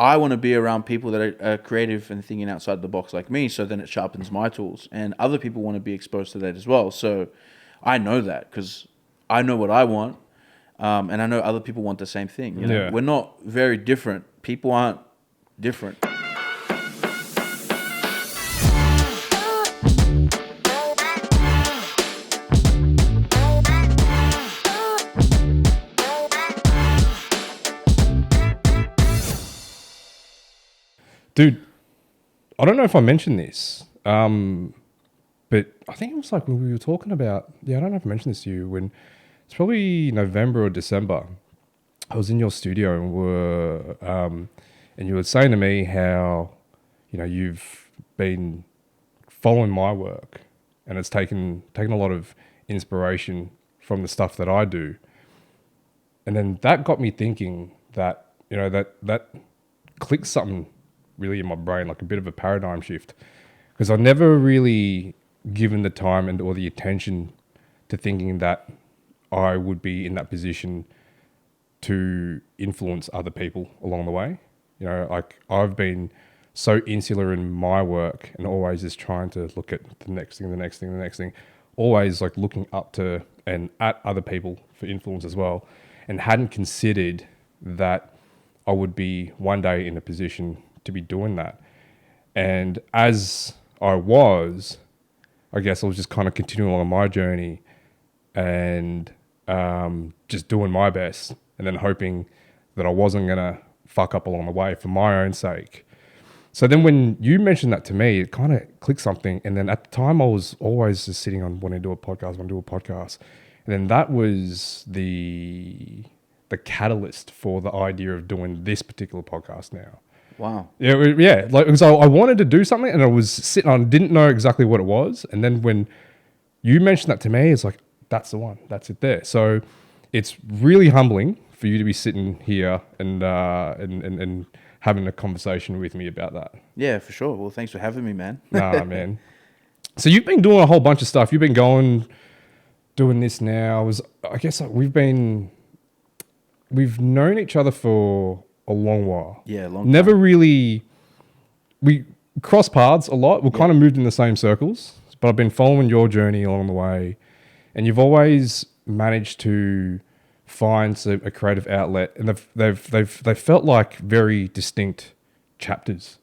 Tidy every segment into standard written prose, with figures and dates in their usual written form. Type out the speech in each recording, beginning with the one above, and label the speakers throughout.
Speaker 1: I want to be around people that are creative and thinking outside the box like me, so then it sharpens my tools. And other people want to be exposed to that as well. So I know that because I know what I want, and I know other people want the same thing. You know, we're not very different. People aren't different.
Speaker 2: Dude, I don't know if I mentioned this, but I think it was like when we were talking about, I don't know if I mentioned this to you, when it's probably November or December, I was in your studio and you were saying to me how, you've been following my work and it's taken a lot of inspiration from the stuff that I do. And then that got me thinking that, that clicked something really in my brain, like a bit of a paradigm shift, because I've never really given the time or the attention to thinking that I would be in that position to influence other people along the way. Like I've been so insular in my work and always just trying to look at the next thing, always like looking up to and at other people for influence as well, and hadn't considered that I would be one day in a position to be doing that. And as I guess I was just kind of continuing along my journey and just doing my best and then hoping that I wasn't going to fuck up along the way for my own sake. So then when you mentioned that to me, it kind of clicked something. And then at the time I was always just sitting on wanting to do a podcast. And then that was the catalyst for the idea of doing this particular podcast now.
Speaker 1: Wow.
Speaker 2: Yeah. Like, so I wanted to do something and I was sitting on, didn't know exactly what it was. And then when you mentioned that to me, it's like, that's the one, that's it there. So it's really humbling for you to be sitting here and having a conversation with me about that.
Speaker 1: Yeah, for sure. Well, thanks for having me, man.
Speaker 2: Nah, man. So you've been doing a whole bunch of stuff. You've been doing this now. I guess we've known each other for a long while.
Speaker 1: Yeah, long time.
Speaker 2: Never really, we cross paths a lot. We kind of moved in the same circles, but I've been following your journey along the way, and you've always managed to find a creative outlet, and they've felt like very distinct chapters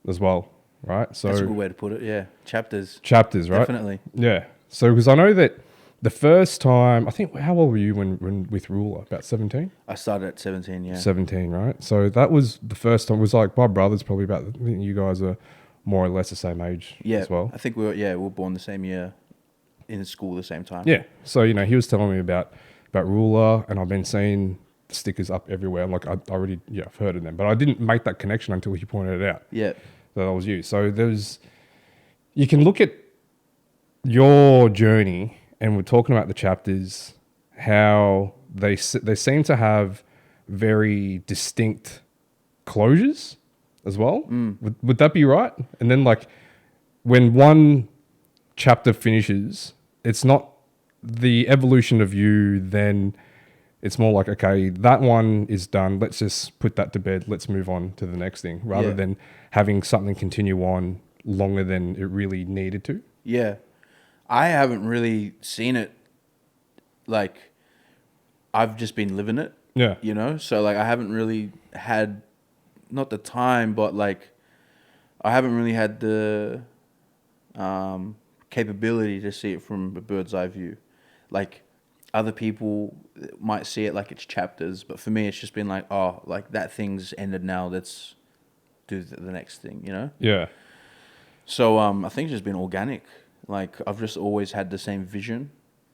Speaker 2: as well, right? So
Speaker 1: that's a good way to put it. Yeah, chapters,
Speaker 2: right?
Speaker 1: Definitely.
Speaker 2: Yeah. So because I know that the first time, I think, how old were you when with Ruler? About 17?
Speaker 1: I started at 17, yeah.
Speaker 2: 17, right? So that was the first time. It was like my brother's probably about, I think you guys are more or less the same age as well.
Speaker 1: I think we were born the same year, in school the same time.
Speaker 2: Yeah. So, he was telling me about Ruler, and I've been seeing the stickers up everywhere. I'm like, I already, I've heard of them, but I didn't make that connection until he pointed it out.
Speaker 1: Yeah.
Speaker 2: That was you. So you can look at your journey, and we're talking about the chapters, how they seem to have very distinct closures as well. Would that be right? And then like when one chapter finishes, it's not the evolution of you, then it's more like, okay, that one is done. Let's just put that to bed. Let's move on to the next thing, rather than having something continue on longer than it really needed to.
Speaker 1: Yeah. I haven't really seen it, like, I've just been living it.
Speaker 2: Yeah.
Speaker 1: So like I haven't really had, not the time, but like I haven't really had the capability to see it from a bird's eye view. Like other people might see it like it's chapters, but for me it's just been like, oh, like that thing's ended now, let's do the next thing,
Speaker 2: Yeah.
Speaker 1: So I think it's just been organic. Like I've just always had the same vision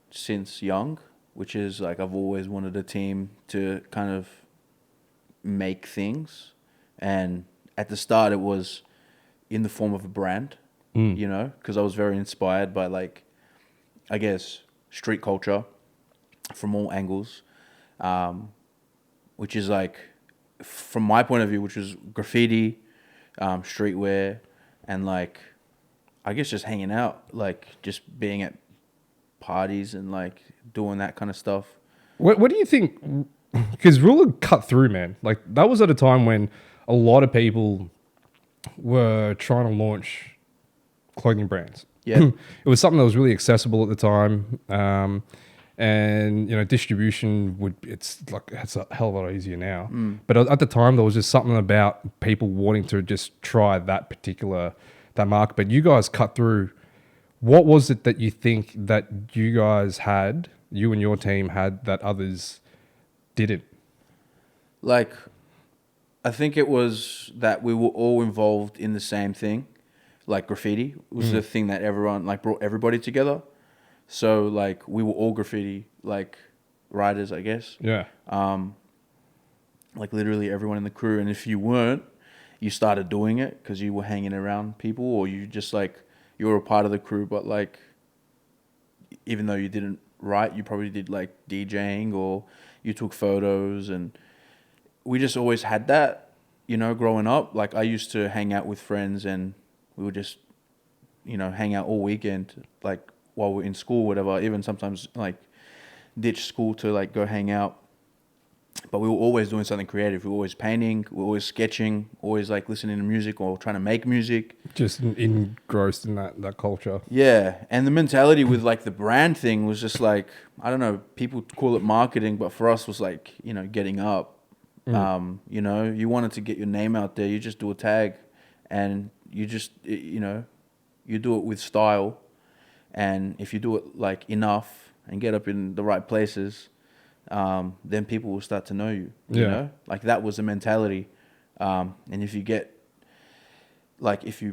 Speaker 1: since young, which is like I've always wanted a team to kind of make things. And at the start it was in the form of a brand, because I was very inspired by, like, I guess, street culture from all angles, which is like, from my point of view, which was graffiti, streetwear, and like, I guess just hanging out, like just being at parties and like doing that kind of stuff.
Speaker 2: What do you think? Because Ruler cut through, man. Like that was at a time when a lot of people were trying to launch clothing brands.
Speaker 1: Yeah.
Speaker 2: It was something that was really accessible at the time. And distribution it's a hell of a lot easier now. But at the time, there was just something about people wanting to just try that market. But you guys cut through. What was it that you think that you and your team had that others didn't?
Speaker 1: Like, I think it was that we were all involved in the same thing. Like graffiti was the thing that everyone like brought everybody together. So like we were all graffiti like writers, I guess.
Speaker 2: Yeah.
Speaker 1: Like literally everyone in the crew. And if you weren't, you started doing it because you were hanging around people, or you just like you were a part of the crew. But like, even though you didn't write, you probably did like DJing or you took photos, and we just always had that. Growing up, like I used to hang out with friends, and we would just hang out all weekend, like while we're in school, whatever. Even sometimes like ditch school to like go hang out. But we were always doing something creative. We were always painting, we were always sketching, always like listening to music or trying to make music.
Speaker 2: Just engrossed in that culture.
Speaker 1: Yeah. And the mentality with like the brand thing was just like, I don't know, people call it marketing, but for us was like, getting up. You wanted to get your name out there, you just do a tag, and you just, you do it with style. And if you do it like enough and get up in the right places, then people will start to know you. You know, like that was the mentality. And if you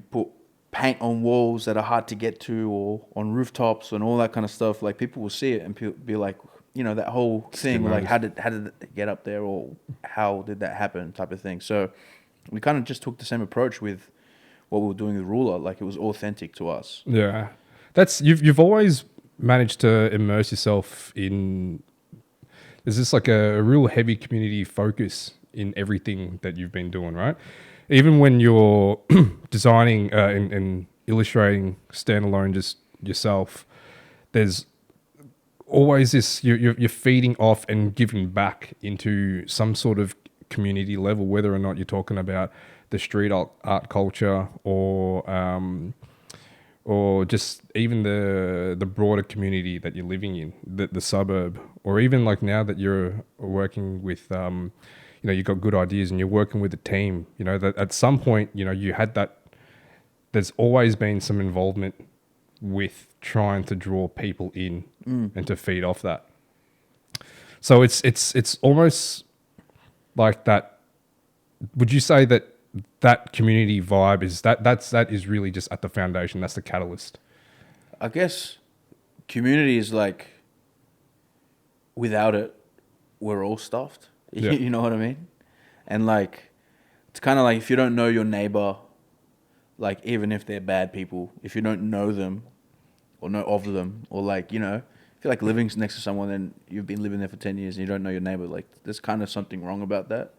Speaker 1: put paint on walls that are hard to get to, or on rooftops and all that kind of stuff, like people will see it and be like, that whole thing, like how did it get up there, or how did that happen, type of thing. So we kind of just took the same approach with what we were doing with Ruler. Like it was authentic to us.
Speaker 2: Yeah, you've always managed to immerse yourself in. There's just like a real heavy community focus in everything that you've been doing, right? Even when you're designing and illustrating standalone just yourself, there's always this, you're feeding off and giving back into some sort of community level, whether or not you're talking about the street art culture or just even the broader community that you're living in, the suburb, or even like now that you're working with, you've got good ideas and you're working with a team, that at some point, you had that, there's always been some involvement with trying to draw people in and to feed off that. So it's almost like that. Would you say that community vibe is that is really just at the foundation? That's the catalyst.
Speaker 1: I guess community is like, without it, we're all stuffed.
Speaker 2: Yeah.
Speaker 1: You know what I mean? And like, it's kind of like if you don't know your neighbor, like even if they're bad people, if you don't know them or know of them, or like, if you're like living next to someone and you've been living there for 10 years and you don't know your neighbor, like there's kind of something wrong about that.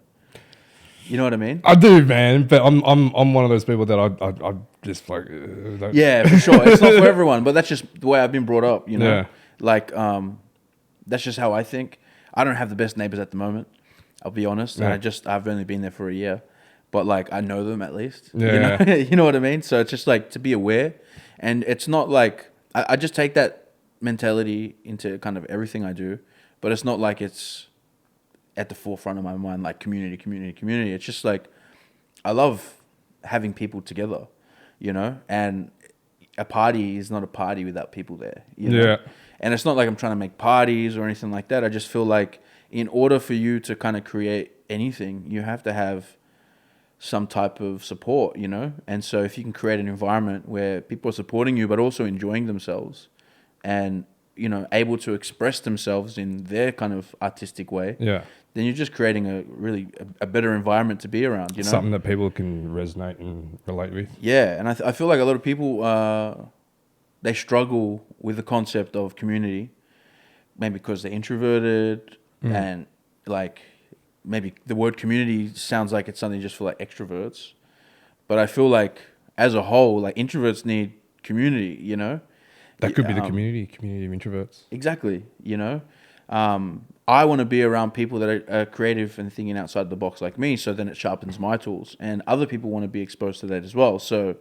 Speaker 1: You know what I mean?
Speaker 2: I do, man, but I'm one of those people that I just like.
Speaker 1: Yeah, for sure. It's not for everyone, but that's just the way I've been brought up.
Speaker 2: Yeah.
Speaker 1: Like that's just how I think. I don't have the best neighbors at the moment, I'll be honest.
Speaker 2: Yeah.
Speaker 1: And I've only been there for a year, but like I know them at least.
Speaker 2: Yeah.
Speaker 1: You know what I mean? So it's just like to be aware, and it's not like I just take that mentality into kind of everything I do, but it's not like it's at the forefront of my mind, like community. It's just like I love having people together, and a party is not a party without people there.
Speaker 2: Yeah.
Speaker 1: And it's not like I'm trying to make parties or anything like that. I just feel like in order for you to kind of create anything, you have to have some type of support, And so if you can create an environment where people are supporting you, but also enjoying themselves and, able to express themselves in their kind of artistic way,
Speaker 2: Yeah.
Speaker 1: then you're just creating a better environment to be around,
Speaker 2: Something that people can resonate and relate with.
Speaker 1: Yeah. And I feel like a lot of people, they struggle with the concept of community, maybe because they're introverted and like maybe the word community sounds like it's something just for like extroverts. But I feel like as a whole, like introverts need community,
Speaker 2: That could be the community of introverts.
Speaker 1: Exactly, I want to be around people that are creative and thinking outside the box like me, so then it sharpens my tools. And other people want to be exposed to that as well. So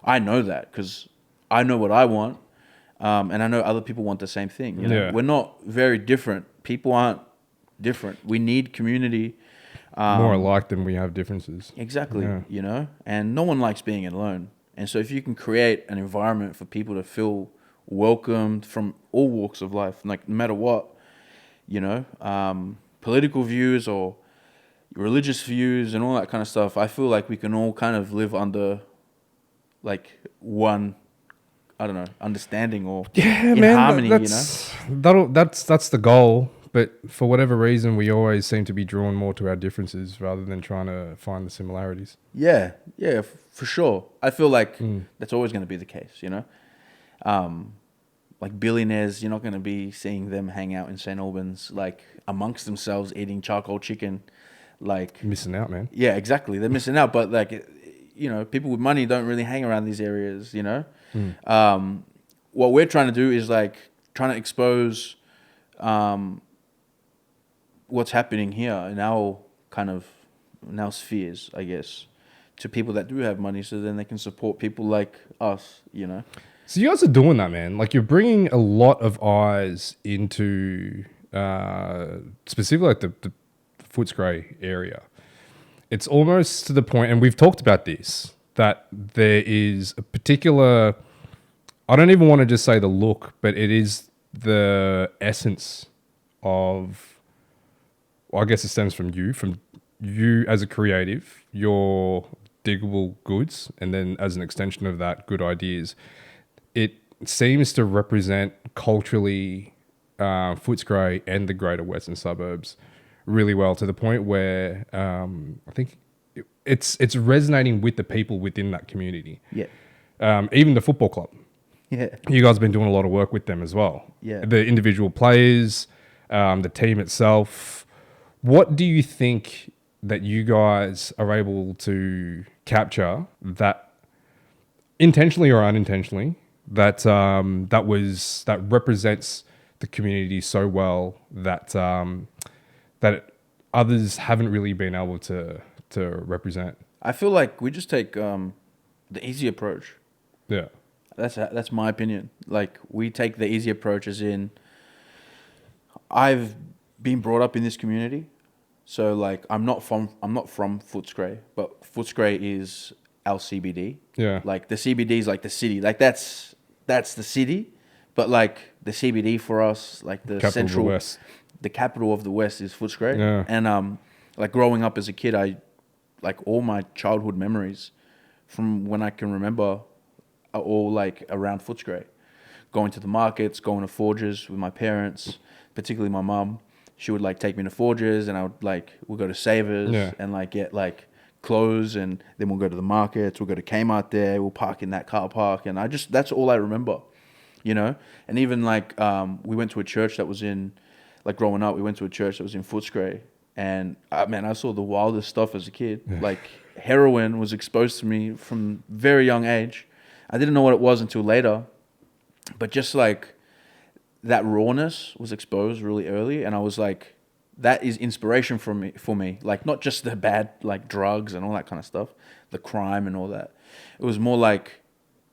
Speaker 1: I know that because I know what I want, and I know other people want the same thing. You know,
Speaker 2: Yeah.
Speaker 1: we're not very different. People aren't different. We need community.
Speaker 2: More alike than we have differences.
Speaker 1: Exactly.
Speaker 2: Yeah.
Speaker 1: You know, and no one likes being alone. And so if you can create an environment for people to feel welcomed from all walks of life, like no matter what, you know, political views or religious views and all that kind of stuff, I feel like we can all kind of live under like one, I don't know, understanding or in harmony, you know?
Speaker 2: That's the goal. But for whatever reason, we always seem to be drawn more to our differences rather than trying to find the similarities.
Speaker 1: Yeah, for sure. I feel like that's always going to be the case, you know? Like billionaires, you're not going to be seeing them hang out in St. Albans, like amongst themselves eating charcoal chicken. Like,
Speaker 2: Missing out, man.
Speaker 1: yeah, exactly. They're missing out. But like, you know, people with money don't really hang around these areas, you know? What we're trying to do is like trying to expose what's happening here in our kind of, in our spheres, I guess, to people that do have money, so then they can support people like us, you know?
Speaker 2: So you guys are doing that, man. Like you're bringing a lot of eyes into specifically like the Footscray area. It's almost to the point, and we've talked about this, that there is a particular, I don't even want to just say the look, but it is the essence of, well, I guess it stems from you as a creative, your diggable goods, and then as an extension of that, good ideas. It seems to represent culturally Footscray and the greater western suburbs really well, to the point where I think it's resonating with the people within that community.
Speaker 1: Yeah.
Speaker 2: Even the football club.
Speaker 1: Yeah.
Speaker 2: You guys have been doing a lot of work with them as well.
Speaker 1: Yeah.
Speaker 2: The individual players, the team itself. What do you think that you guys are able to capture that intentionally or unintentionally that represents the community so well that that others haven't really been able to represent?
Speaker 1: I feel like we just take the easy approach.
Speaker 2: Yeah.
Speaker 1: That's my opinion. Like, we take the easy approach, as in, I've been brought up in this community, so like I'm not from Footscray, but Footscray is our CBD.
Speaker 2: Yeah.
Speaker 1: Like the CBD is like the city. Like that's the city, but like the CBD for us, like the
Speaker 2: Capital
Speaker 1: central,
Speaker 2: of the West.
Speaker 1: the capital of the West is Footscray.
Speaker 2: Yeah.
Speaker 1: And like growing up as a kid, I like all my childhood memories from when I can remember are all like around Footscray. Going to the markets, going to Forges with my parents, particularly my mum. She would like take me to Forges, and we'll go to Savers.
Speaker 2: Yeah.
Speaker 1: And like get like clothes, and then we'll go to the markets, we'll go to Kmart there, we'll park in that car park, and that's all I remember, you know? And even like we went to a church that was in, like growing up, we went to a church that was in Footscray, and man, I saw the wildest stuff as a kid. Like heroin was exposed to me from very young age. I didn't know what it was until later, but just like that rawness was exposed really early, and I was like, that is inspiration for me. Like, not just the bad, like drugs and all that kind of stuff, the crime and all that. It was more like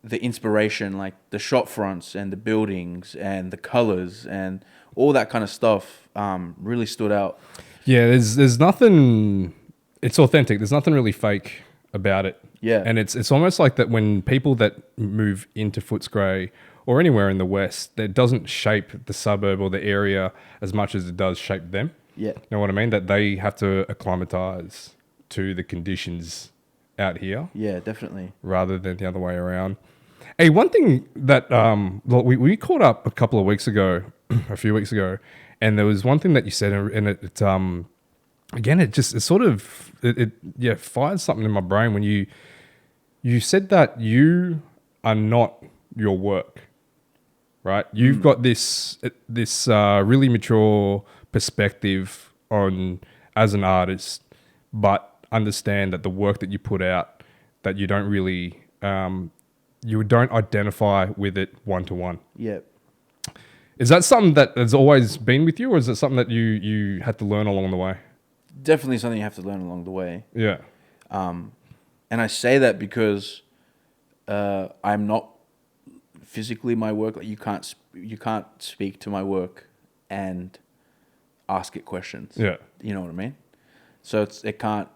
Speaker 1: the inspiration, like the shop fronts and the buildings and the colors and all that kind of stuff really stood out.
Speaker 2: Yeah, there's nothing, it's authentic. There's nothing really fake about it.
Speaker 1: Yeah.
Speaker 2: And it's almost like that when people that move into Footscray or anywhere in the West, that doesn't shape the suburb or the area as much as it does shape them.
Speaker 1: Yeah.
Speaker 2: You know what I mean? That they have to acclimatize to the conditions out here.
Speaker 1: Yeah, definitely.
Speaker 2: Rather than the other way around. Hey, one thing that we caught up a couple of weeks ago, a few weeks ago, and there was one thing that you said, and it fired something in my brain when you said that you are not your work, right? You've got this really mature perspective on as an artist, but understand that the work that you put out, that you don't really you don't identify with it one to one.
Speaker 1: Yeah.
Speaker 2: Is that something that has always been with you, or is it something that you had to learn along the way?
Speaker 1: Definitely something you have to learn along the way.
Speaker 2: Yeah.
Speaker 1: And I say that because I'm not physically my work. Like you can't speak to my work and ask it questions.
Speaker 2: Yeah.
Speaker 1: You know what I mean? So it can't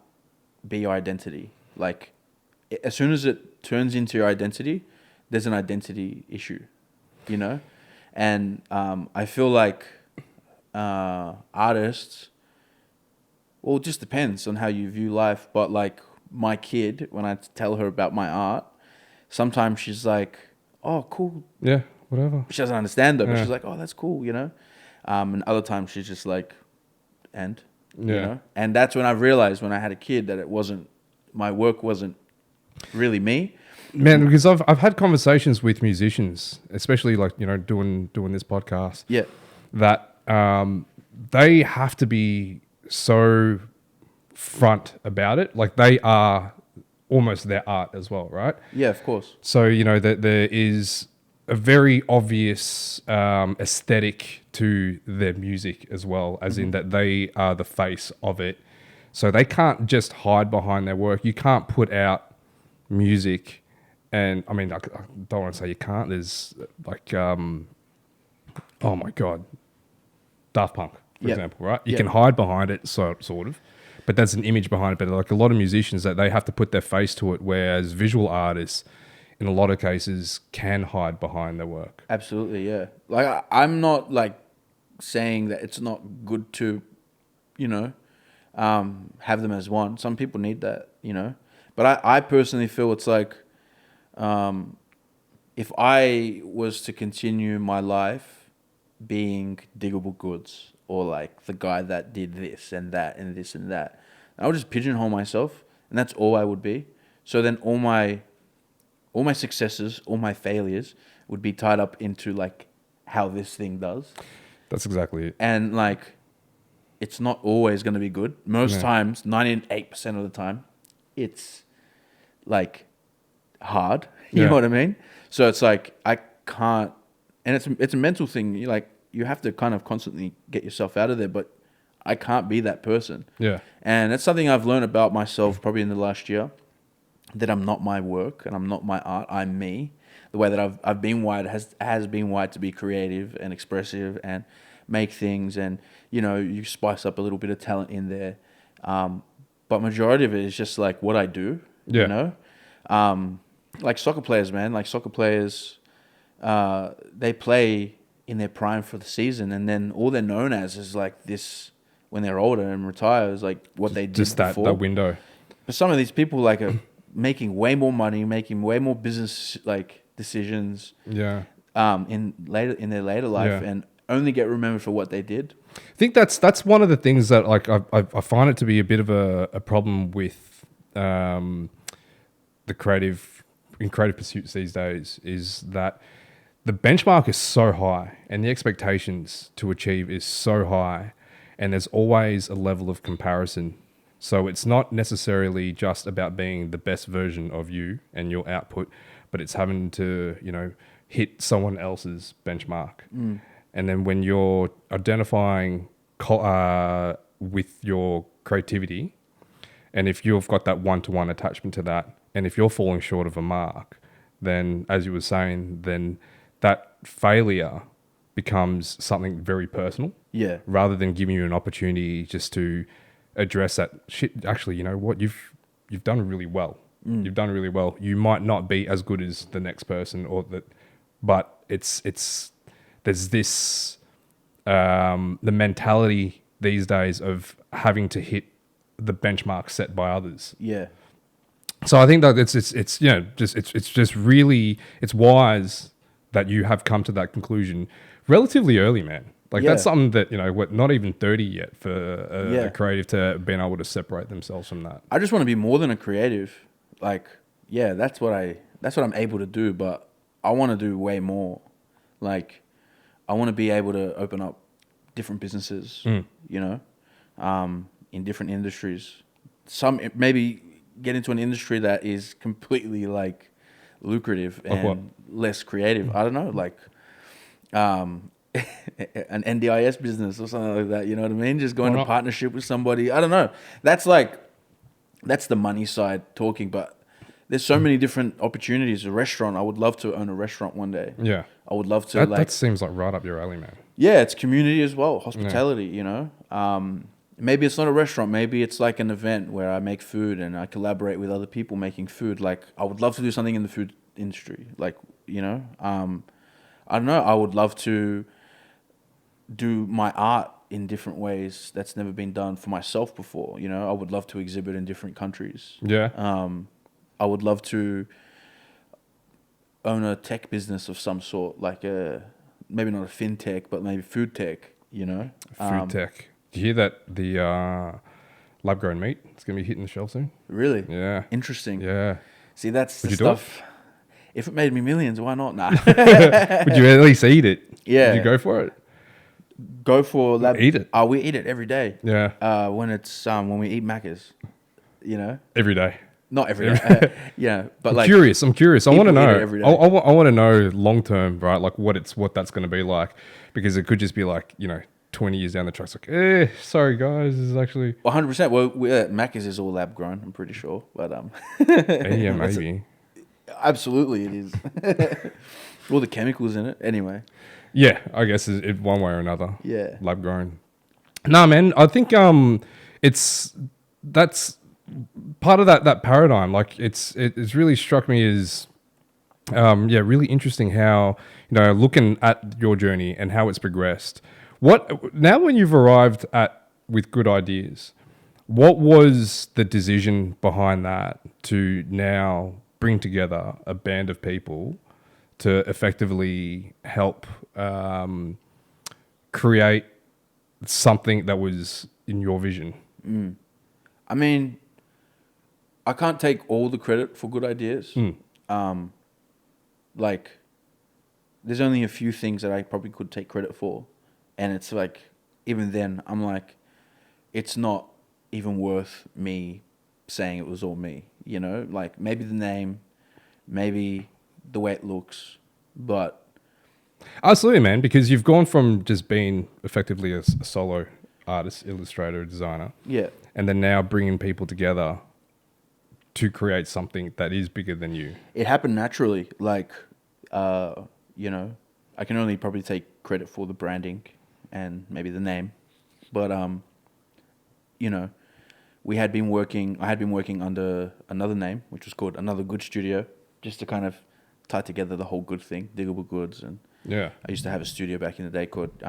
Speaker 1: be your identity. Like as soon as it turns into your identity, there's an identity issue. You know, and I feel like artists. Well, it just depends on how you view life. But like my kid, when I tell her about my art, sometimes she's like, "Oh, cool."
Speaker 2: Yeah. Whatever.
Speaker 1: She doesn't understand though, but
Speaker 2: Yeah.
Speaker 1: she's like, "Oh, that's cool," you know. And other times she's just like, "And," you
Speaker 2: Yeah.
Speaker 1: know. And that's when I realized when I had a kid that it wasn't my work wasn't really me.
Speaker 2: Man, because I've had conversations with musicians, especially like, you know, doing this podcast,
Speaker 1: Yeah,
Speaker 2: that they have to be so front about it. Like they are almost their art as well, right?
Speaker 1: yeah, of course.
Speaker 2: So, you know, that there is a very obvious aesthetic to their music as well, as in that they are the face of it. So they can't just hide behind their work. You can't put out music, and I mean, I don't want to say you can't. There's like, oh my God, Daft Punk, for
Speaker 1: Yep.
Speaker 2: example, right? You
Speaker 1: Yep.
Speaker 2: can hide behind it, sort of, but that's an image behind it. But like a lot of musicians, that they have to put their face to it, whereas visual artists, in a lot of cases, can hide behind their work.
Speaker 1: Absolutely, yeah. Like I'm not like saying that it's not good to, you know, have them as one. Some people need that, you know. But I personally feel it's like, if I was to continue my life being diggable goods or like the guy that did this and that and this and that, I would just pigeonhole myself, and that's all I would be. So then all my successes, all my failures would be tied up into like how this thing does.
Speaker 2: That's exactly it.
Speaker 1: And like, it's not always going to be good. Most
Speaker 2: Yeah.
Speaker 1: times, 98% of the time, it's like hard. You
Speaker 2: Yeah.
Speaker 1: know what I mean? So it's like, I can't, and it's a mental thing. You have to kind of constantly get yourself out of there, but I can't be that person.
Speaker 2: Yeah.
Speaker 1: And that's something I've learned about myself probably in the last year, that I'm not my work and I'm not my art. I'm me. The way that I've been wired has been wired to be creative and expressive and make things, and you know, you spice up a little bit of talent in there. But majority of it is just like what I do.
Speaker 2: Yeah.
Speaker 1: You know, like soccer players, man. Like soccer players, they play in their prime for the season, and then all they're known as is like this when they're older and retire is like what they did
Speaker 2: Just that
Speaker 1: before.
Speaker 2: that window.
Speaker 1: But some of these people like are making way more money, making way more business like decisions
Speaker 2: Yeah.
Speaker 1: in their later life,
Speaker 2: Yeah.
Speaker 1: and only get remembered for what they did.
Speaker 2: I think that's one of the things that like I find it to be a bit of a problem with the creative pursuits these days, is that the benchmark is so high and the expectations to achieve is so high, and there's always a level of comparison. So it's not necessarily just about being the best version of you and your output, but it's having to, you know, hit someone else's benchmark. And then when you're identifying with your creativity, and if you've got that one-to-one attachment to that, and if you're falling short of a mark, then, as you were saying, then that failure becomes something very personal.
Speaker 1: Yeah.
Speaker 2: Rather than giving you an opportunity just to address that shit. Actually, you know what? You've done really well. You've done really well. You might not be as good as the next person, but it's there's this the mentality these days of having to hit the benchmark set by others.
Speaker 1: Yeah.
Speaker 2: So I think that it's you know, it's just really, it's wise that you have come to that conclusion relatively early, man. Like
Speaker 1: Yeah.
Speaker 2: that's something that, you know, what, not even 30 yet for
Speaker 1: Yeah.
Speaker 2: a creative to being able to separate themselves from that.
Speaker 1: I just want to be more than a creative. Like, yeah, that's what I'm able to do, but I want to do way more. Like, I want to be able to open up different businesses, you know, in different industries. Maybe get into an industry that is completely like lucrative
Speaker 2: Like what?
Speaker 1: and less creative. I don't know, like, an NDIS business or something like that. You know what I mean? Just go
Speaker 2: Why
Speaker 1: into
Speaker 2: not?
Speaker 1: partnership with somebody. I don't know. That's the money side talking, but there's so many different opportunities. A restaurant. I would love to own a restaurant one day.
Speaker 2: Yeah.
Speaker 1: I would love to
Speaker 2: That seems like right up your alley, man.
Speaker 1: yeah, it's community as well, hospitality. You know, maybe it's not a restaurant. Maybe it's like an event where I make food and I collaborate with other people making food. Like I would love to do something in the food industry. Like you know, I don't know. I would love to do my art in different ways that's never been done for myself before. You know, I would love to exhibit in different countries.
Speaker 2: Yeah.
Speaker 1: I would love to own a tech business of some sort, like maybe not a fintech, but maybe food tech. You know,
Speaker 2: Food tech. Do you hear that the lab grown meat is going to be hitting the shelf soon?
Speaker 1: really
Speaker 2: Yeah.
Speaker 1: interesting.
Speaker 2: Yeah.
Speaker 1: See, that's
Speaker 2: Would
Speaker 1: the
Speaker 2: you do it?
Speaker 1: stuff. If it made me millions, why not? Nah.
Speaker 2: Would you at least eat it?
Speaker 1: Yeah.
Speaker 2: Would you go for it?
Speaker 1: Go for lab.
Speaker 2: Eat it.
Speaker 1: Oh, we eat it every day.
Speaker 2: Yeah.
Speaker 1: When we eat Macca's, you know,
Speaker 2: Every day.
Speaker 1: not every day. Yeah, but
Speaker 2: I'm
Speaker 1: like
Speaker 2: curious. I'm curious. I want to
Speaker 1: people eat
Speaker 2: know.
Speaker 1: it every day.
Speaker 2: I want to know long term, right? Like what that's going to be like, because it could just be like 20 years down the track. It's like, sorry guys, this is actually
Speaker 1: 100%. Well, Macca's is all lab grown. I'm pretty sure, but
Speaker 2: yeah, maybe.
Speaker 1: absolutely it is. All the chemicals in it, anyway.
Speaker 2: Yeah, I guess it one way or another.
Speaker 1: Yeah.
Speaker 2: Lab grown. Nah, man. I think that's part of that paradigm. Like it's really struck me as really interesting how looking at your journey and how it's progressed. What now when you've arrived with good ideas, what was the decision behind that to now bring together a band of people to effectively help create something that was in your vision?
Speaker 1: I mean, I can't take all the credit for good ideas. Like, there's only a few things that I probably could take credit for. And it's like, even then, I'm like, it's not even worth me saying it was all me, you know? Like, maybe the name, maybe the way it looks, but...
Speaker 2: Absolutely, man, because you've gone from just being effectively a solo artist, illustrator, designer,
Speaker 1: Yeah.
Speaker 2: and then now bringing people together to create something that is bigger than you.
Speaker 1: It happened naturally. Like, I can only probably take credit for the branding and maybe the name, but I had been working under another name, which was called Another Good Studio, just to kind of tie together the whole good thing, Diggable Goods. And
Speaker 2: Yeah.
Speaker 1: I used to have a studio back in the day called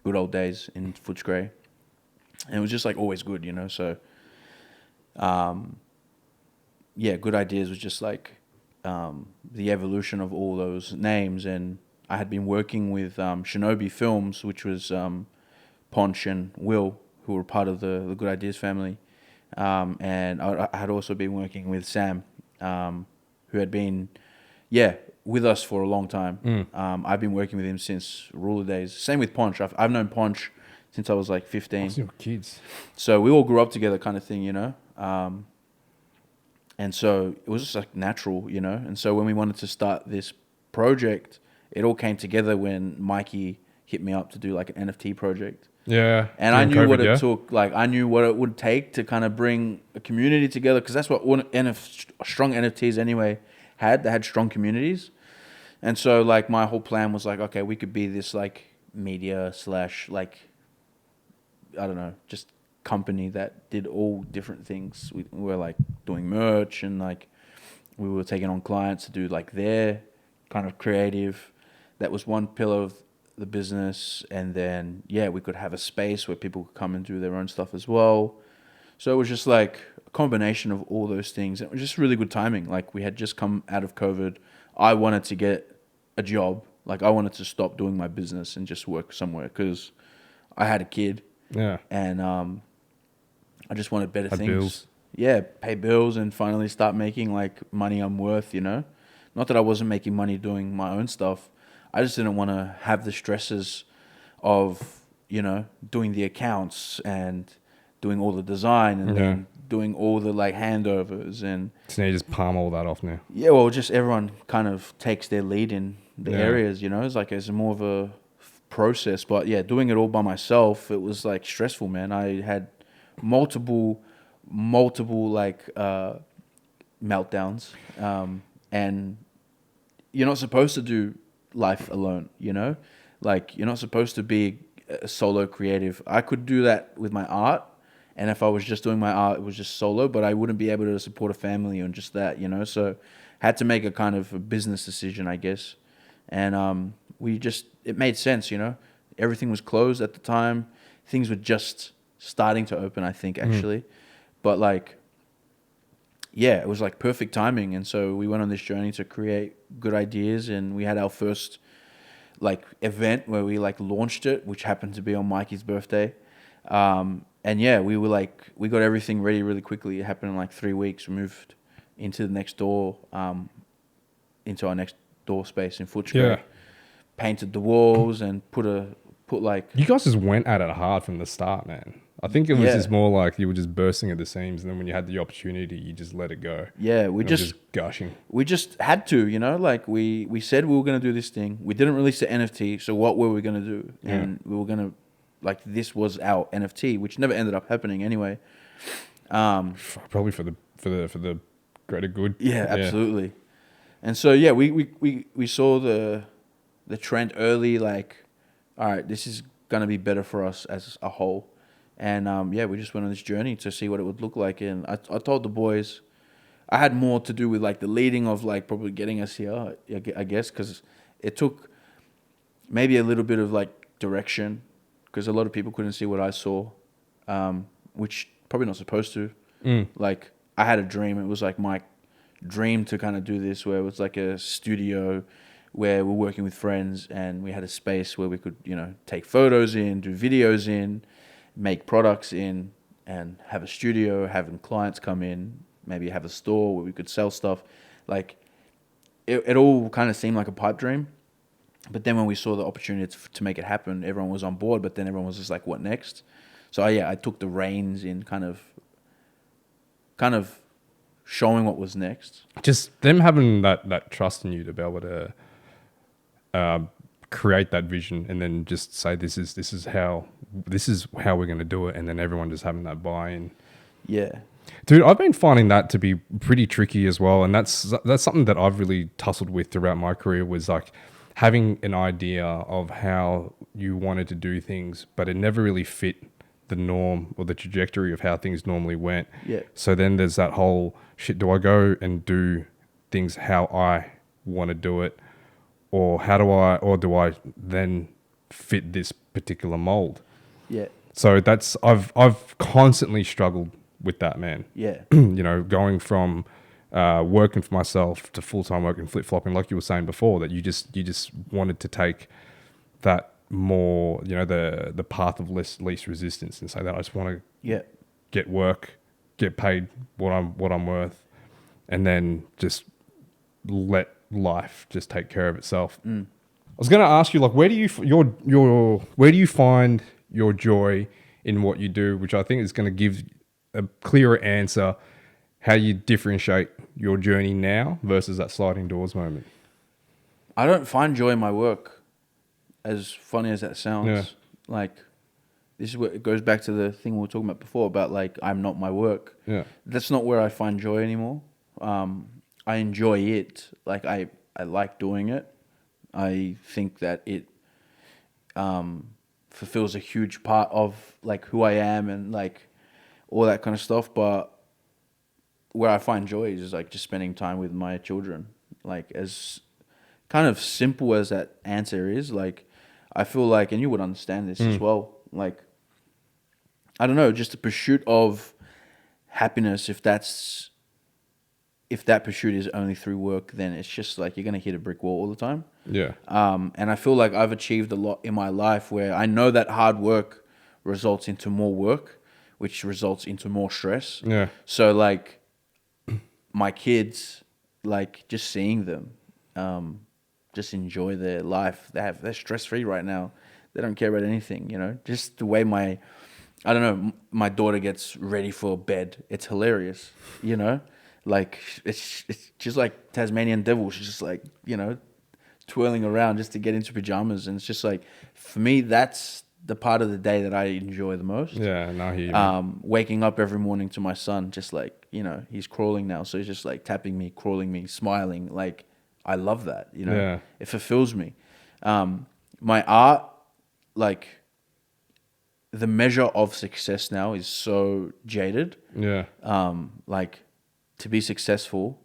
Speaker 1: Good Old Days in Footscray, and it was just like always good, So, Good Ideas was just like the evolution of all those names. And I had been working with Shinobi Films, which was Ponch and Will, who were part of the Good Ideas family. And I had also been working with Sam, who had been, with us for a long time. I've been working with him since ruler days. Same with Ponch. I've known Ponch since I was like 15.
Speaker 2: Your kids.
Speaker 1: So we all grew up together, kind of thing, and so it was just like natural, And so when we wanted to start this project, it all came together when Mikey hit me up to do like an NFT project.
Speaker 2: Yeah.
Speaker 1: And I knew what it took. Like I knew what it would take to kind of bring a community together, because that's what strong NFTs anyway had. They had strong communities. And so like my whole plan was like, okay, we could be this like media / like, I don't know, just company that did all different things. We were like doing merch, and like we were taking on clients to do like their kind of creative. That was one pillar of the business. And then we could have a space where people could come and do their own stuff as well. So it was just like a combination of all those things. It was just really good timing. Like we had just come out of COVID. I wanted to get a job. Like I wanted to stop doing my business and just work somewhere, because I had a kid.
Speaker 2: Yeah.
Speaker 1: And I just wanted better things.
Speaker 2: Bills.
Speaker 1: Yeah, pay bills and finally start making like money I'm worth, Not that I wasn't making money doing my own stuff. I just didn't want to have the stresses of, doing the accounts and doing all the design and then doing all the like handovers. And
Speaker 2: so now you just palm all that off now.
Speaker 1: yeah, well, just everyone kind of takes their lead in the areas, It's like it's more of a process. But yeah, doing it all by myself, it was like stressful, man. I had multiple like meltdowns, and you're not supposed to do life alone, you know? Like, you're not supposed to be a solo creative. I could do that with my art, and if I was just doing my art, it was just solo, but I wouldn't be able to support a family on just that, you know? So had to make a kind of a business decision, I guess. And it made sense, you know? Everything was closed at the time. Things were just starting to open, I think, actually. But like, yeah, it was like perfect timing. And so we went on this journey to create good ideas, and we had our first like event where we like launched it, which happened to be on Mikey's birthday. And yeah, we got everything ready really quickly. It happened in like 3 weeks. We moved into the next door, into our next door space in Footscray.
Speaker 2: Yeah.
Speaker 1: Painted the walls and put like,
Speaker 2: You guys just went at it hard from the start, man. I think it was just more like you were just bursting at the seams, and then when you had the opportunity, you just let it go.
Speaker 1: yeah,
Speaker 2: we just gushing.
Speaker 1: we just had to, you know, like we said we were going to do this thing. We didn't release the NFT, so what were we going to do? And we were going to, like, this was our NFT, which never ended up happening anyway.
Speaker 2: Probably for the greater good.
Speaker 1: Yeah, absolutely. And so yeah, we saw the trend early, like, all right, this is going to be better for us as a whole. And yeah, we just went on this journey to see what it would look like. And I told the boys, I had more to do with like the leading of like probably getting us here, I guess, because it took maybe a little bit of like direction, because a lot of people couldn't see what I saw, which probably not supposed to. Like, I had a dream. It was like my dream to kind of do this, where it was like a studio where we're working with friends, and we had a space where we could, you know, take photos in, do videos in, make products in, and have a studio, having clients come in, maybe have a store where we could sell stuff. Like, it all kind of seemed like a pipe dream. But then when we saw the opportunity to make it happen, everyone was on board, but then everyone was just like, what next? So I took the reins in kind of showing what was next.
Speaker 2: Just them having that trust in you to be able to create that vision, and then just say this is how we're going to do it, and then everyone just having that buy-in.
Speaker 1: Yeah.
Speaker 2: Dude, I've been finding that to be pretty tricky as well, and that's something that I've really tussled with throughout my career, was like having an idea of how you wanted to do things, but it never really fit the norm or the trajectory of how things normally went.
Speaker 1: Yeah.
Speaker 2: So then there's that whole shit, do I go and do things how I want to do it, or do I then fit this particular mold?
Speaker 1: Yeah.
Speaker 2: So that's I've constantly struggled with that, man.
Speaker 1: Yeah.
Speaker 2: You know, going from working for myself to full-time work and flip-flopping, like you were saying before, that you just wanted to take that more, you know, the path of least resistance, and say that I just want to get work, get paid what I'm worth, and then just let life just take care of itself. I was going to ask you, like, where do you find your joy in what you do, which I think is going to give a clearer answer how you differentiate your journey now versus that sliding doors moment.
Speaker 1: I don't find joy in my work, as funny as that sounds.
Speaker 2: Yeah.
Speaker 1: Like, this is what it goes back to the thing we were talking about before about, like, I'm not my work.
Speaker 2: Yeah.
Speaker 1: That's not where I find joy anymore. I enjoy it. Like, I like doing it. I think that it fulfills a huge part of, like, who I am and, like, all that kind of stuff. But where I find joy is like just spending time with my children. Like, as kind of simple as that answer is, like, I feel like, and you would understand this as well, like, I don't know, just the pursuit of happiness, if that pursuit is only through work, then it's just like you're going to hit a brick wall all the time.
Speaker 2: Yeah.
Speaker 1: And I feel like I've achieved a lot in my life where I know that hard work results into more work, which results into more stress.
Speaker 2: Yeah.
Speaker 1: So, like, my kids, like, just seeing them, just enjoy their life. They're stress-free right now. They don't care about anything, you know. Just the way my daughter gets ready for bed, it's hilarious, you know. Like, it's just like Tasmanian devil. She's just like, you know, twirling around just to get into pajamas. And it's just like, for me, that's the part of the day that I enjoy the most.
Speaker 2: Yeah, no, I hear you, man.
Speaker 1: Waking up every morning to my son, just like, he's crawling now. So he's just like tapping me, crawling me, smiling. Like, I love that,
Speaker 2: Yeah.
Speaker 1: It fulfills me. My art, like, the measure of success now is so jaded.
Speaker 2: Yeah.
Speaker 1: Like, to be successful,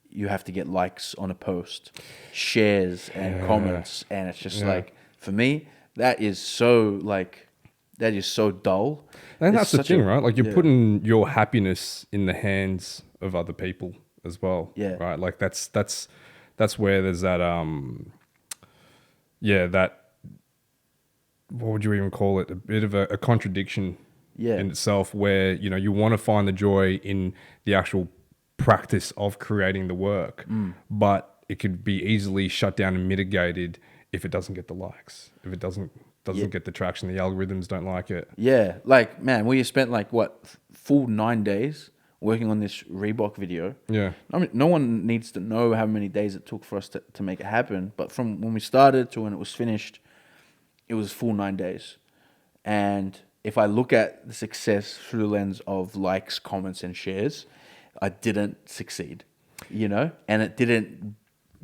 Speaker 1: you have to get likes on a post, shares and comments. And it's just like, for me, that is so dull.
Speaker 2: And
Speaker 1: It's
Speaker 2: that's the
Speaker 1: such
Speaker 2: thing,
Speaker 1: a-
Speaker 2: right? Like you're
Speaker 1: yeah.
Speaker 2: putting your happiness in the hands of other people as well.
Speaker 1: Yeah.
Speaker 2: Right. Like that's where there's that that, what would you even call it? A bit of a contradiction
Speaker 1: Yeah.
Speaker 2: in itself, where you want to find the joy in the actual practice of creating the work, but it could be easily shut down and mitigated if it doesn't get the likes, if it doesn't get the traction, the algorithms don't like it.
Speaker 1: Yeah, like, man, we spent like full 9 days working on this Reebok video.
Speaker 2: Yeah.
Speaker 1: I mean, no one needs to know how many days it took for us to make it happen. But from when we started to when it was finished, it was full 9 days. And if I look at the success through the lens of likes, comments, and shares, I didn't succeed, and it didn't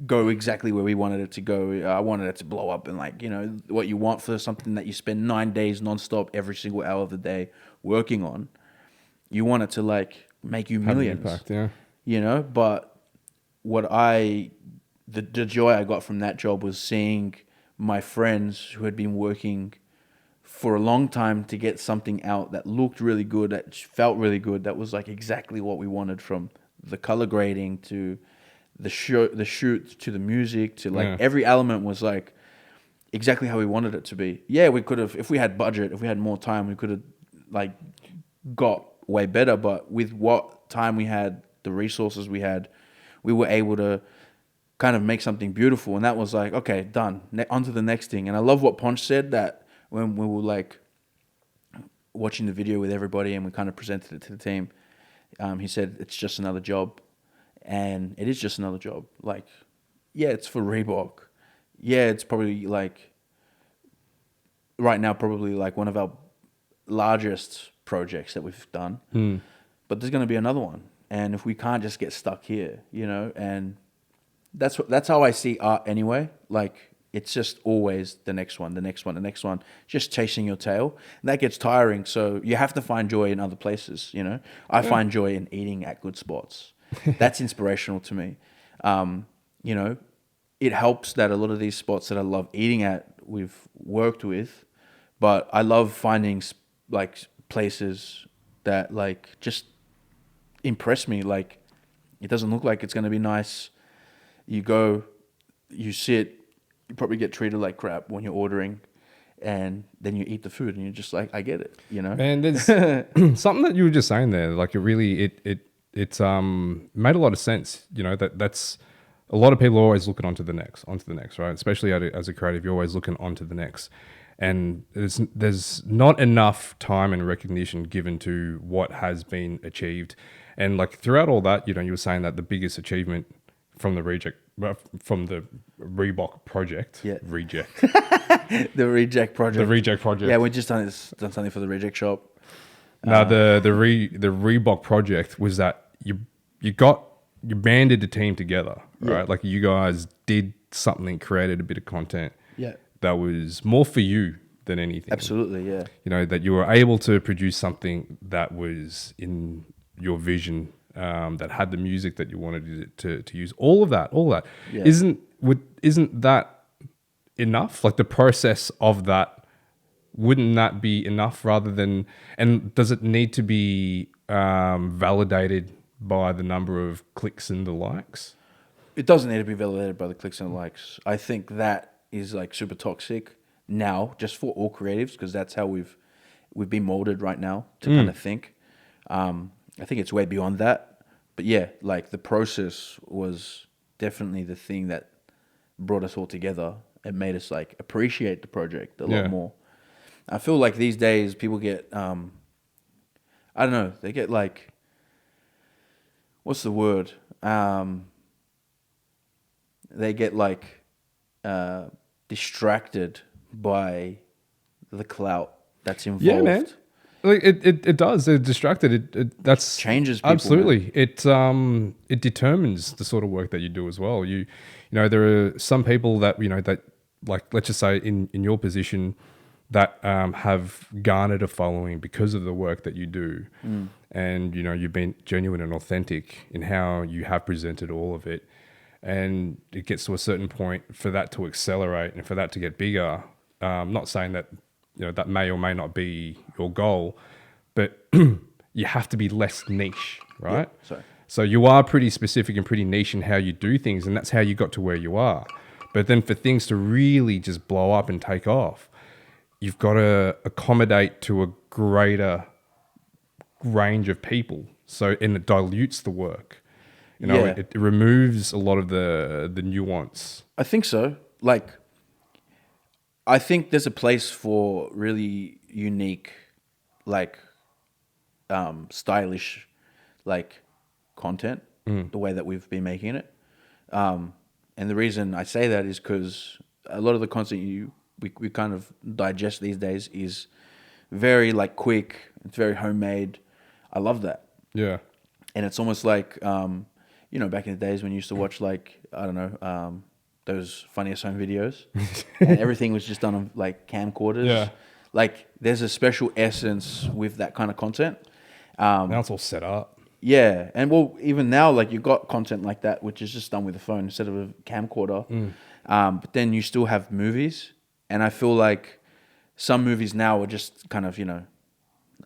Speaker 1: go exactly where we wanted it to go. I wanted it to blow up and what you want for something that you spend 9 days nonstop every single hour of the day working on. You want it to make you millions.
Speaker 2: Have an impact, yeah.
Speaker 1: But the joy I got from that job was seeing my friends who had been working for a long time to get something out that looked really good, that felt really good, that was like exactly what we wanted, from the color grading to the shoot to the music to every element was like exactly how we wanted it to be. Yeah, we could have, if we had budget, if we had more time, we could have got way better. But with what time we had, the resources we had, we were able to kind of make something beautiful. And that was like, okay, done. On to the next thing. And I love what Ponch said, that when we were watching the video with everybody and we kind of presented it to the team, he said, it's just another job. And it is just another job. It's for Reebok. Yeah, it's probably right now, probably one of our largest projects that we've done. But there's going to be another one. And if we can't just get stuck here, and that's how I see art anyway. It's just always the next one, the next one, the next one, just chasing your tail. And that gets tiring. So you have to find joy in other places, I find joy in eating at good spots. That's inspirational to me. It helps that a lot of these spots that I love eating at, we've worked with, but I love finding places that just impress me. It doesn't look like it's going to be nice. You go, you sit, you probably get treated like crap when you're ordering, and then you eat the food and you're just like, I get it,
Speaker 2: And there's something that you were just saying there, it's made a lot of sense. That's a lot of people are always looking onto the next, right? Especially as a creative, you're always looking onto the next, and there's not enough time and recognition given to what has been achieved. And throughout all that, you were saying that the biggest achievement from the Reebok project,
Speaker 1: Yeah.
Speaker 2: reject,
Speaker 1: the Reject project.
Speaker 2: the reject project.
Speaker 1: Yeah, we just done something for the Reject shop.
Speaker 2: No, the Reebok project was that you banded the team together, right?
Speaker 1: Yeah.
Speaker 2: You guys did something, created a bit of content.
Speaker 1: Yeah.
Speaker 2: That was more for you than anything.
Speaker 1: Absolutely, yeah.
Speaker 2: That you were able to produce something that was in your vision, that had the music that you wanted to use. All of that.
Speaker 1: Yeah.
Speaker 2: Isn't that enough? The process of that, wouldn't that be enough rather than, and does it need to be validated by the number of clicks and the likes?
Speaker 1: It doesn't need to be validated by the clicks and likes. I think that is super toxic now, just for all creatives, because that's how we've been molded right now to kind of think. I think it's way beyond that. But yeah, the process was definitely the thing that brought us all together. It made us appreciate the project a lot more. I feel like these days people get, I don't know, they get what's the word? They get distracted by the clout that's
Speaker 2: Yeah, man.
Speaker 1: involved.
Speaker 2: Like it does. They're distracted. That's
Speaker 1: Changes people,
Speaker 2: absolutely. It determines the sort of work that you do as well. You know, there are some people that that, like, let's just say in your position, that have garnered a following because of the work that you do, and you've been genuine and authentic in how you have presented all of it, and it gets to a certain point for that to accelerate and for that to get bigger. Not saying that that may or may not be your goal, but you have to be less niche, right?
Speaker 1: Yeah, sorry.
Speaker 2: So you are pretty specific and pretty niche in how you do things, and that's how you got to where you are. But then for things to really just blow up and take off, you've got to accommodate to a greater range of people. So, and it dilutes the work.
Speaker 1: Yeah.
Speaker 2: It removes a lot of the nuance.
Speaker 1: I think so. Like, I think there's a place for really unique, like, stylish, like, content, the way that we've been making it. And the reason I say that is because a lot of the content we kind of digest these days is very, like, quick. It's very homemade. I love that.
Speaker 2: Yeah.
Speaker 1: And it's almost like, back in the days when you used to watch, like, I don't know, those funniest home videos, and everything was just done on, like, camcorders.
Speaker 2: Yeah.
Speaker 1: Like, there's a special essence with that kind of content.
Speaker 2: Now it's all set up.
Speaker 1: Yeah, and well, even now, like, you've got content like that, which is just done with a phone instead of a camcorder. But then you still have movies, and I feel like some movies now are just kind of, I don't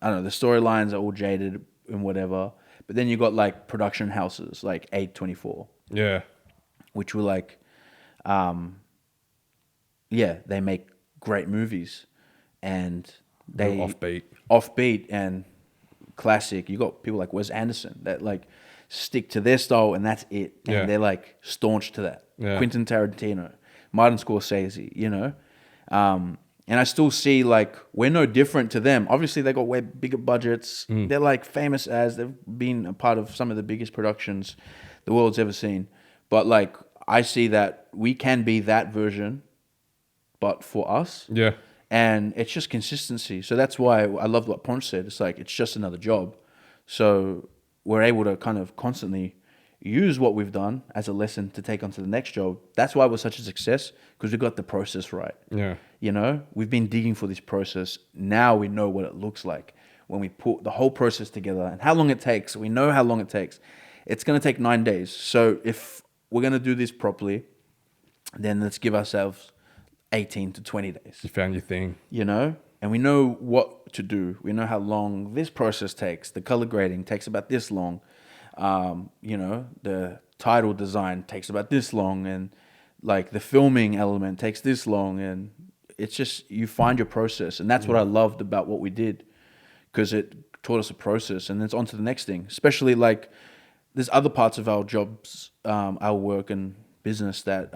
Speaker 1: know, the storylines are all jaded and whatever. But then you got, like, production houses like A24,
Speaker 2: Yeah.
Speaker 1: which were like, they make great movies, and they
Speaker 2: They're
Speaker 1: offbeat and classic. You got people like Wes Anderson that, like, stick to their style and that's it, and
Speaker 2: Yeah.
Speaker 1: they're, like, staunch to that.
Speaker 2: Yeah.
Speaker 1: Quentin Tarantino, Martin Scorsese, and I still see, like, we're no different to them. Obviously, they got way bigger budgets. They're, like, famous as they've been a part of some of the biggest productions the world's ever seen. But, like, I see that we can be that version, but for us.
Speaker 2: Yeah.
Speaker 1: And it's just consistency. So that's why I love what Ponch said. It's like, it's just another job. So we're able to kind of constantly use what we've done as a lesson to take on to the next job. That's why we're such a success, because we got the process right.
Speaker 2: Yeah.
Speaker 1: We've been digging for this process. Now we know what it looks like when we put the whole process together and how long it takes. We know how long it takes. It's going to take 9 days. So if we're going to do this properly, then let's give ourselves 18 to 20 days.
Speaker 2: You found your thing.
Speaker 1: And we know what to do. We know how long this process takes. The color grading takes about this long. The title design takes about this long, and, like, the filming element takes this long, and it's just, you find your process. And that's what I loved about what we did, because it taught us a process, and then it's on to the next thing. Especially, like, there's other parts of our jobs, our work and business that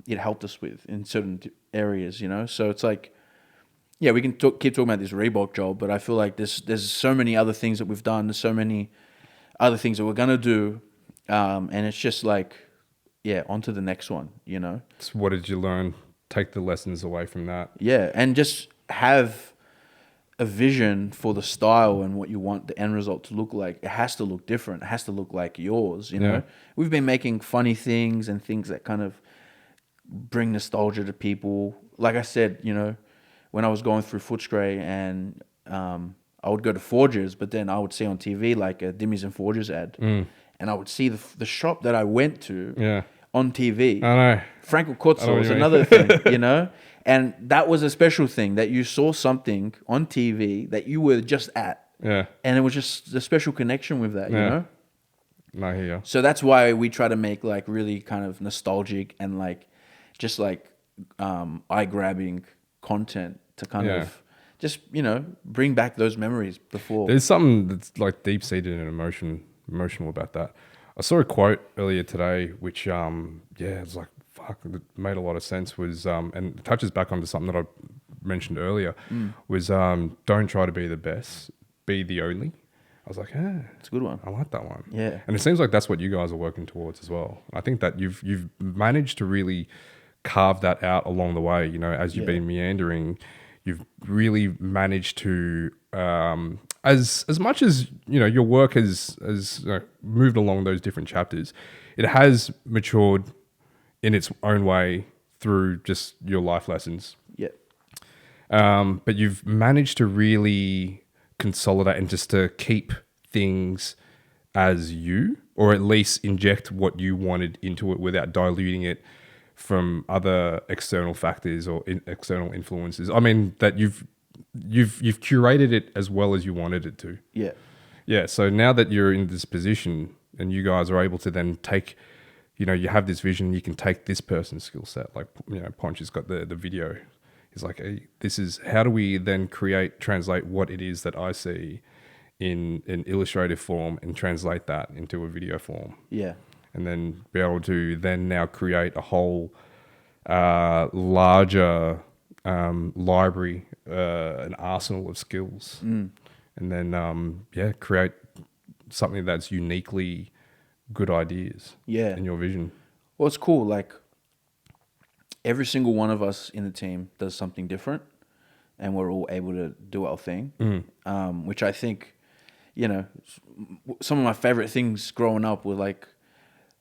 Speaker 1: it helped us with in certain areas, So it's like, yeah, we can keep talking about this Reebok job, but I feel like there's so many other things that we've done. There's so many other things that we're going to do. And it's just like, yeah, on to the next one,
Speaker 2: So what did you learn? Take the lessons away from that.
Speaker 1: Yeah, and just have a vision for the style and what you want the end result to look like. It has to look different. It has to look like yours,
Speaker 2: Yeah.
Speaker 1: We've been making funny things and things that kind of bring nostalgia to people. Like I said, when I was going through Footscray, and I would go to Forges, but then I would see on TV, like, a Dimmies and Forges ad. And I would see the shop that I went to on TV.
Speaker 2: I know.
Speaker 1: Frankel Kotzel was
Speaker 2: you mean.
Speaker 1: another thing, And that was a special thing, that you saw something on TV that you were just at.
Speaker 2: Yeah.
Speaker 1: And it was just a special connection with that,
Speaker 2: I hear you.
Speaker 1: So that's why we try to make, like, really kind of nostalgic and, like, just, like, eye-grabbing content to kind of just, bring back those memories before.
Speaker 2: There's something that's, like, deep-seated and emotional about that. I saw a quote earlier today, which, it's like, fuck, it made a lot of sense. Was and it touches back onto something that I mentioned earlier. Was don't try to be the best, be the only. I was like,
Speaker 1: It's a good one.
Speaker 2: I like that one.
Speaker 1: Yeah.
Speaker 2: And it seems like that's what you guys are working towards as well. I think that you've managed to really carved that out along the way. As you've
Speaker 1: Yeah.
Speaker 2: been meandering, you've really managed to, as much as your work has moved along those different chapters, it has matured in its own way through just your life lessons.
Speaker 1: Yeah.
Speaker 2: But you've managed to really consolidate and just to keep things as you, or at least inject what you wanted into it without diluting it from other external factors or external influences. I mean, that you've curated it as well as you wanted it to.
Speaker 1: Yeah.
Speaker 2: Yeah. So now that you're in this position and you guys are able to then take, you have this vision, you can take this person's skill set. Like, Ponch has got the video. He's like, hey, this is, how do we then translate what it is that I see in an illustrative form and translate that into a video form?
Speaker 1: Yeah.
Speaker 2: And then be able to then now create a whole larger library, an arsenal of skills. And then, create something that's uniquely good ideas
Speaker 1: Yeah.
Speaker 2: in your vision.
Speaker 1: Well, it's cool. Like, every single one of us in the team does something different, and we're all able to do our thing, which I think, some of my favorite things growing up were like,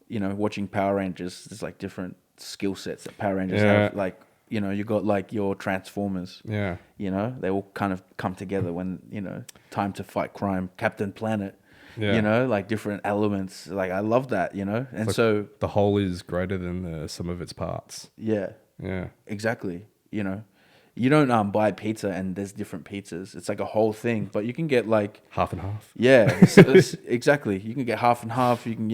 Speaker 1: watching Power Rangers. There's like different skill sets that Power Rangers have. Like, you got like your Transformers.
Speaker 2: Yeah.
Speaker 1: They all kind of come together when, time to fight crime, Captain Planet.
Speaker 2: Yeah.
Speaker 1: Like different elements. Like, I love that, and
Speaker 2: Like
Speaker 1: so
Speaker 2: the whole is greater than the sum of its parts.
Speaker 1: yeah.
Speaker 2: Yeah.
Speaker 1: Exactly. You don't buy pizza and there's different pizzas. It's like a whole thing, but you can get like
Speaker 2: Half and half.
Speaker 1: yeah, it's exactly. You can get half and half. You can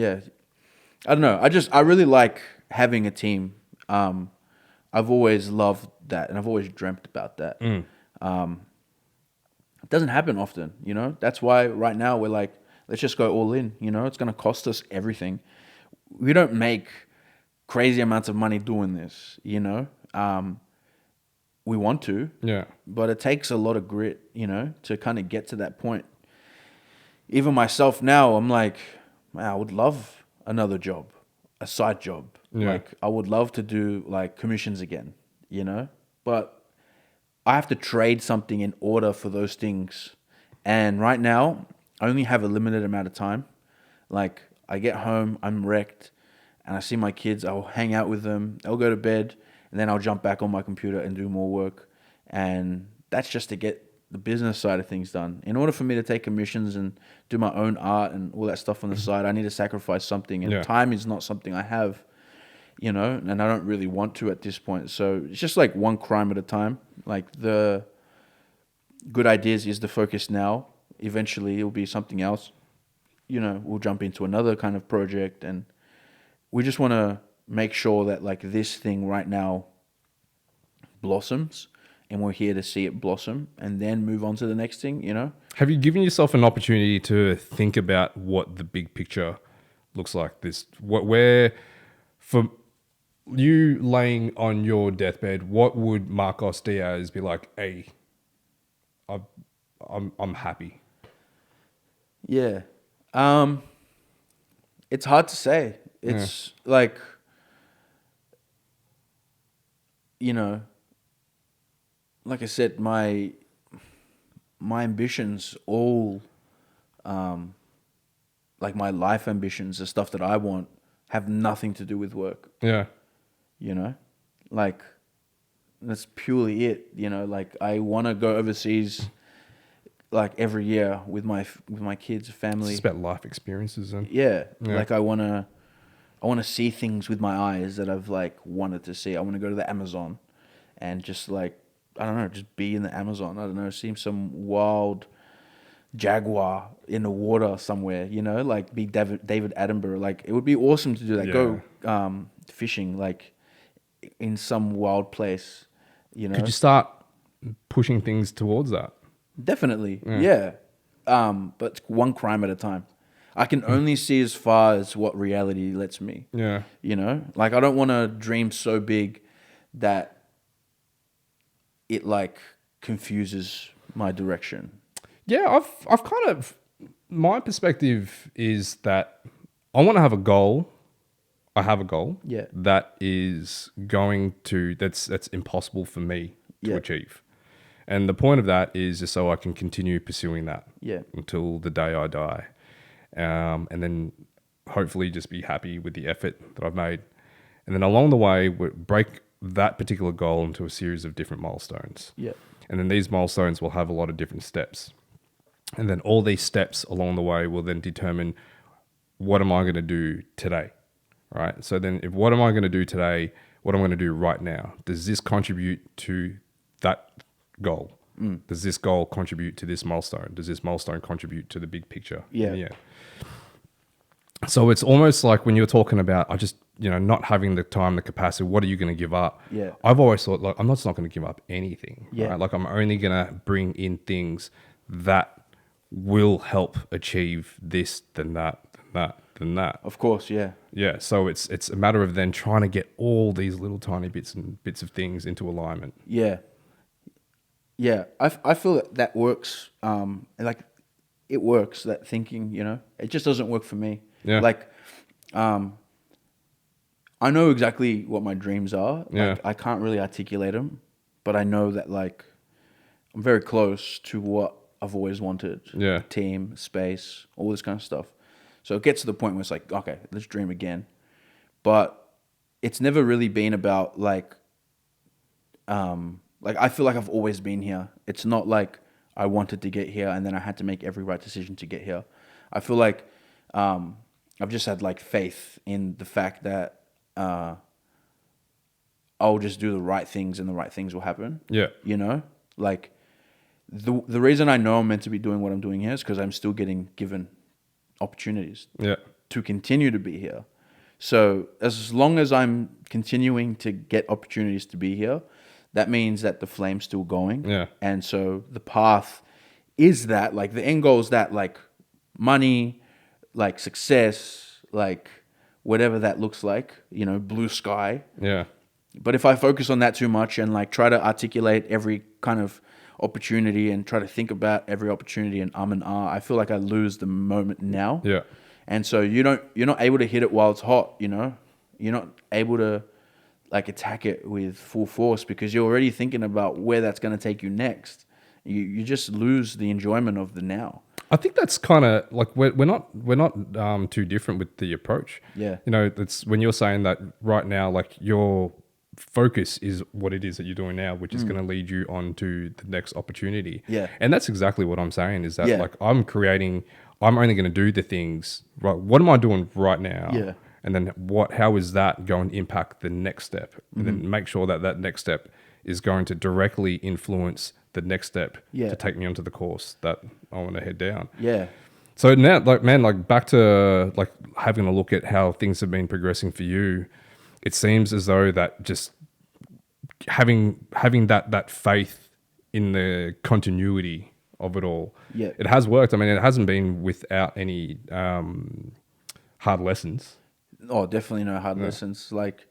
Speaker 1: I don't know. I really like having a team. I've always loved that, and I've always dreamt about that. It doesn't happen often, That's why right now we're like, let's just go all in. It's going to cost us everything. We don't make crazy amounts of money doing this. We want to,
Speaker 2: Yeah.
Speaker 1: but it takes a lot of grit, to kind of get to that point. Even myself now, I'm like, man, I would love another job, a side job.
Speaker 2: Yeah.
Speaker 1: Like, I would love to do like commissions again, but I have to trade something in order for those things. And right now, I only have a limited amount of time. Like, I get home, I'm wrecked, and I see my kids, I'll hang out with them, they'll go to bed, and then I'll jump back on my computer and do more work. And that's just to get the business side of things done. In order for me to take commissions and do my own art and all that stuff on the side, I need to sacrifice something. And time is not something I have, and I don't really want to at this point. So it's just like one crime at a time. Like, the good ideas is the focus now. Eventually it'll be something else. We'll jump into another kind of project, and we just want to make sure that like this thing right now blossoms, and we're here to see it blossom and then move on to the next thing,
Speaker 2: Have you given yourself an opportunity to think about what the big picture looks like? Where for you laying on your deathbed, what would Marcos Diaz be like? Hey, I'm happy.
Speaker 1: Yeah. It's hard to say. It's like, like I said, my ambitions all, like my life ambitions, the stuff that I want, have nothing to do with work.
Speaker 2: Yeah.
Speaker 1: Like, that's purely it. Like, I want to go overseas, like every year with my kids, family.
Speaker 2: It's about life experiences, and
Speaker 1: Yeah. Like, I want to see things with my eyes that I've like wanted to see. I want to go to the Amazon and just like, I don't know, just be in the Amazon. I don't know, see some wild jaguar in the water somewhere, like be David Attenborough. Like, it would be awesome to do that.
Speaker 2: Yeah.
Speaker 1: Go fishing like in some wild place,
Speaker 2: Could you start pushing things towards that?
Speaker 1: Definitely. Yeah. But one crime at a time. I can only see as far as what reality lets me.
Speaker 2: Yeah.
Speaker 1: Like, I don't want to dream so big that it like confuses my direction.
Speaker 2: Yeah, I've kind of, my perspective is that I want to have a goal. I have a goal
Speaker 1: Yeah.
Speaker 2: that is that's impossible for me to
Speaker 1: Yeah.
Speaker 2: achieve. And the point of that is just so I can continue pursuing that
Speaker 1: Yeah.
Speaker 2: until the day I die. And then hopefully just be happy with the effort that I've made. And then along the way, break that particular goal into a series of different milestones.
Speaker 1: Yeah.
Speaker 2: And then these milestones will have a lot of different steps. And then all these steps along the way will then determine what am I going to do today, right? So then if what am I going to do today, what I'm going to do right now, does this contribute to that goal? Does this goal contribute to this milestone? Does this milestone contribute to the big picture?
Speaker 1: Yeah.
Speaker 2: So it's almost like when you're talking about, not having the time, the capacity, what are you going to give up?
Speaker 1: Yeah.
Speaker 2: I've always thought, like, I'm just not going to give up anything.
Speaker 1: Yeah.
Speaker 2: Right? Like, I'm only going to bring in things that will help achieve this, then that, then that.
Speaker 1: Of course. Yeah.
Speaker 2: Yeah. So it's a matter of then trying to get all these little tiny bits of things into alignment.
Speaker 1: Yeah. Yeah. I feel that works. Like it works, that thinking, it just doesn't work for me.
Speaker 2: Yeah.
Speaker 1: Like, I know exactly what my dreams are.
Speaker 2: Yeah.
Speaker 1: Like, I can't really articulate them, but I know that like I'm very close to what I've always wanted.
Speaker 2: Yeah.
Speaker 1: Team, space, all this kind of stuff. So it gets to the point where it's like, okay, let's dream again. But it's never really been about like I feel like I've always been here. It's not like I wanted to get here and then I had to make every right decision to get here. I feel like I've just had like faith in the fact that I'll just do the right things and the right things will happen.
Speaker 2: Yeah.
Speaker 1: Like the reason I know I'm meant to be doing what I'm doing here is because I'm still getting given opportunities
Speaker 2: Yeah.
Speaker 1: to continue to be here. So as long as I'm continuing to get opportunities to be here, that means that the flame's still going.
Speaker 2: Yeah.
Speaker 1: And so the path is that, like, the end goal is that, like, money, like, success, like, whatever that looks like, blue sky.
Speaker 2: Yeah.
Speaker 1: But if I focus on that too much and, like, try to articulate every kind of opportunity and try to think about every opportunity and and I feel like I lose the moment now.
Speaker 2: Yeah.
Speaker 1: And so you're not able to hit it while it's hot, You're not able to like attack it with full force because you're already thinking about where that's going to take you next. You just lose the enjoyment of the now.
Speaker 2: I think that's kind of like we're not too different with the approach.
Speaker 1: Yeah.
Speaker 2: That's when you're saying that right now, like your focus is what it is that you're doing now, which is going to lead you on to the next opportunity.
Speaker 1: Yeah.
Speaker 2: And that's exactly what I'm saying is that
Speaker 1: Yeah.
Speaker 2: like I'm only going to do the things, right? What am I doing right now?
Speaker 1: Yeah.
Speaker 2: And then how is that going to impact the next step? And then make sure that next step is going to directly influence the next step
Speaker 1: Yeah.
Speaker 2: to take me onto the course that I want to head down.
Speaker 1: Yeah.
Speaker 2: So now, like back to like having a look at how things have been progressing for you, it seems as though that just having that faith in the continuity of it all,
Speaker 1: Yeah.
Speaker 2: it has worked. I mean, it hasn't been without any hard lessons.
Speaker 1: Oh, definitely no hard lessons. Like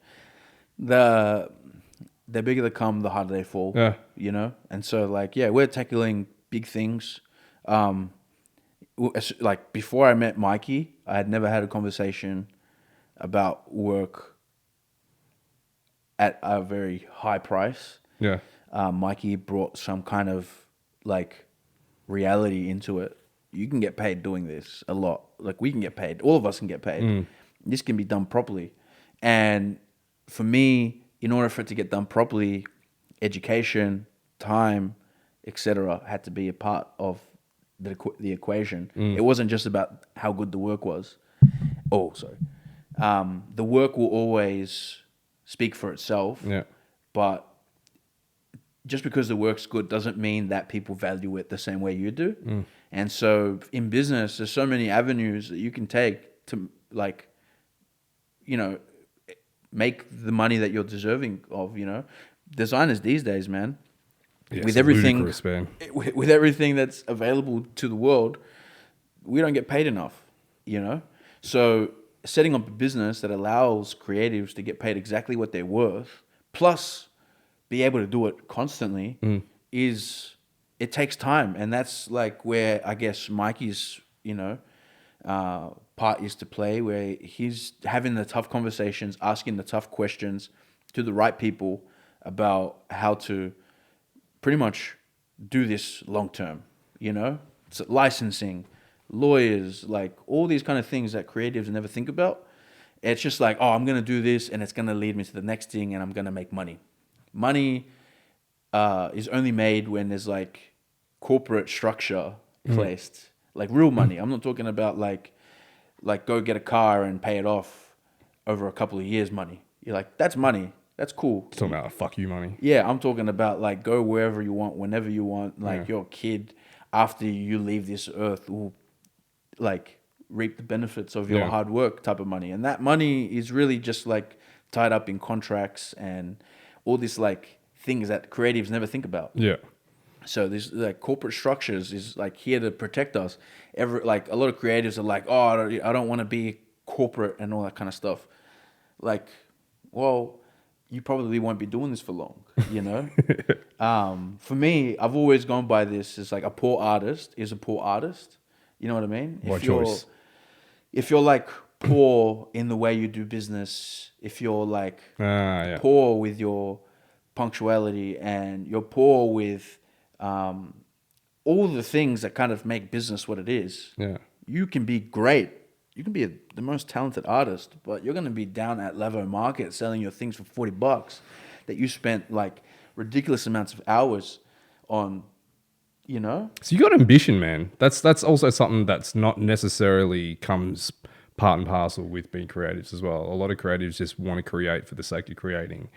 Speaker 1: the bigger they come, the harder they fall.
Speaker 2: Yeah.
Speaker 1: And so like, yeah, we're tackling big things. Like before I met Mikey, I had never had a conversation about work at a very high price.
Speaker 2: Yeah.
Speaker 1: Mikey brought some kind of like reality into it. You can get paid doing this a lot. Like we can get paid. All of us can get paid. This can be done properly. And for me, in order for it to get done properly, education, time, etc., had to be a part of the equation. It wasn't just about how good the work was. Oh, sorry. The work will always speak for itself.
Speaker 2: Yeah.
Speaker 1: But just because the work's good doesn't mean that people value it the same way you do. And so in business, there's so many avenues that you can take to like, make the money that you're deserving of, Designers these days, man,
Speaker 2: Yeah,
Speaker 1: with
Speaker 2: it's
Speaker 1: everything,
Speaker 2: ludicrous, man.
Speaker 1: with everything that's available to the world, we don't get paid enough, So setting up a business that allows creatives to get paid exactly what they're worth, plus be able to do it constantly, it takes time. And that's like where I guess Mikey's, part is to play, where he's having the tough conversations, asking the tough questions to the right people about how to pretty much do this long term, you know? So licensing, lawyers, like all these kind of things that creatives never think about. It's just like, oh, I'm going to do this and it's going to lead me to the next thing and I'm going to make money. Money is only made when there's like corporate structure placed, like real money. I'm not talking about like go get a car and pay it off over a couple of years money. You're like, that's money. That's cool.
Speaker 2: Talking about fuck you money.
Speaker 1: Yeah, I'm talking about like go wherever you want, whenever you want. Like your kid, after you leave this earth, will like reap the benefits of your hard work type of money. And that money is really just like tied up in contracts and all this like things that creatives never think about.
Speaker 2: Yeah.
Speaker 1: So this like corporate structures is like here to protect us. Like a lot of creatives are like, oh, I don't want to be corporate and all that kind of stuff. Like, well, you probably won't be doing this for long, you know? For me, I've always gone by this. It's like a poor artist is a poor artist. You know what I mean?
Speaker 2: What choice?
Speaker 1: If you're like poor in the way you do business, if you're like poor with your punctuality and you're poor with all the things that kind of make business what it is, you can be great. You can be the most talented artist, but you're going to be down at Levo Market selling your things for $40 that you spent like ridiculous amounts of hours on, you know?
Speaker 2: So you got ambition, man. That's also something that's not necessarily comes part and parcel with being creatives as well. A lot of creatives just want to create for the sake of creating,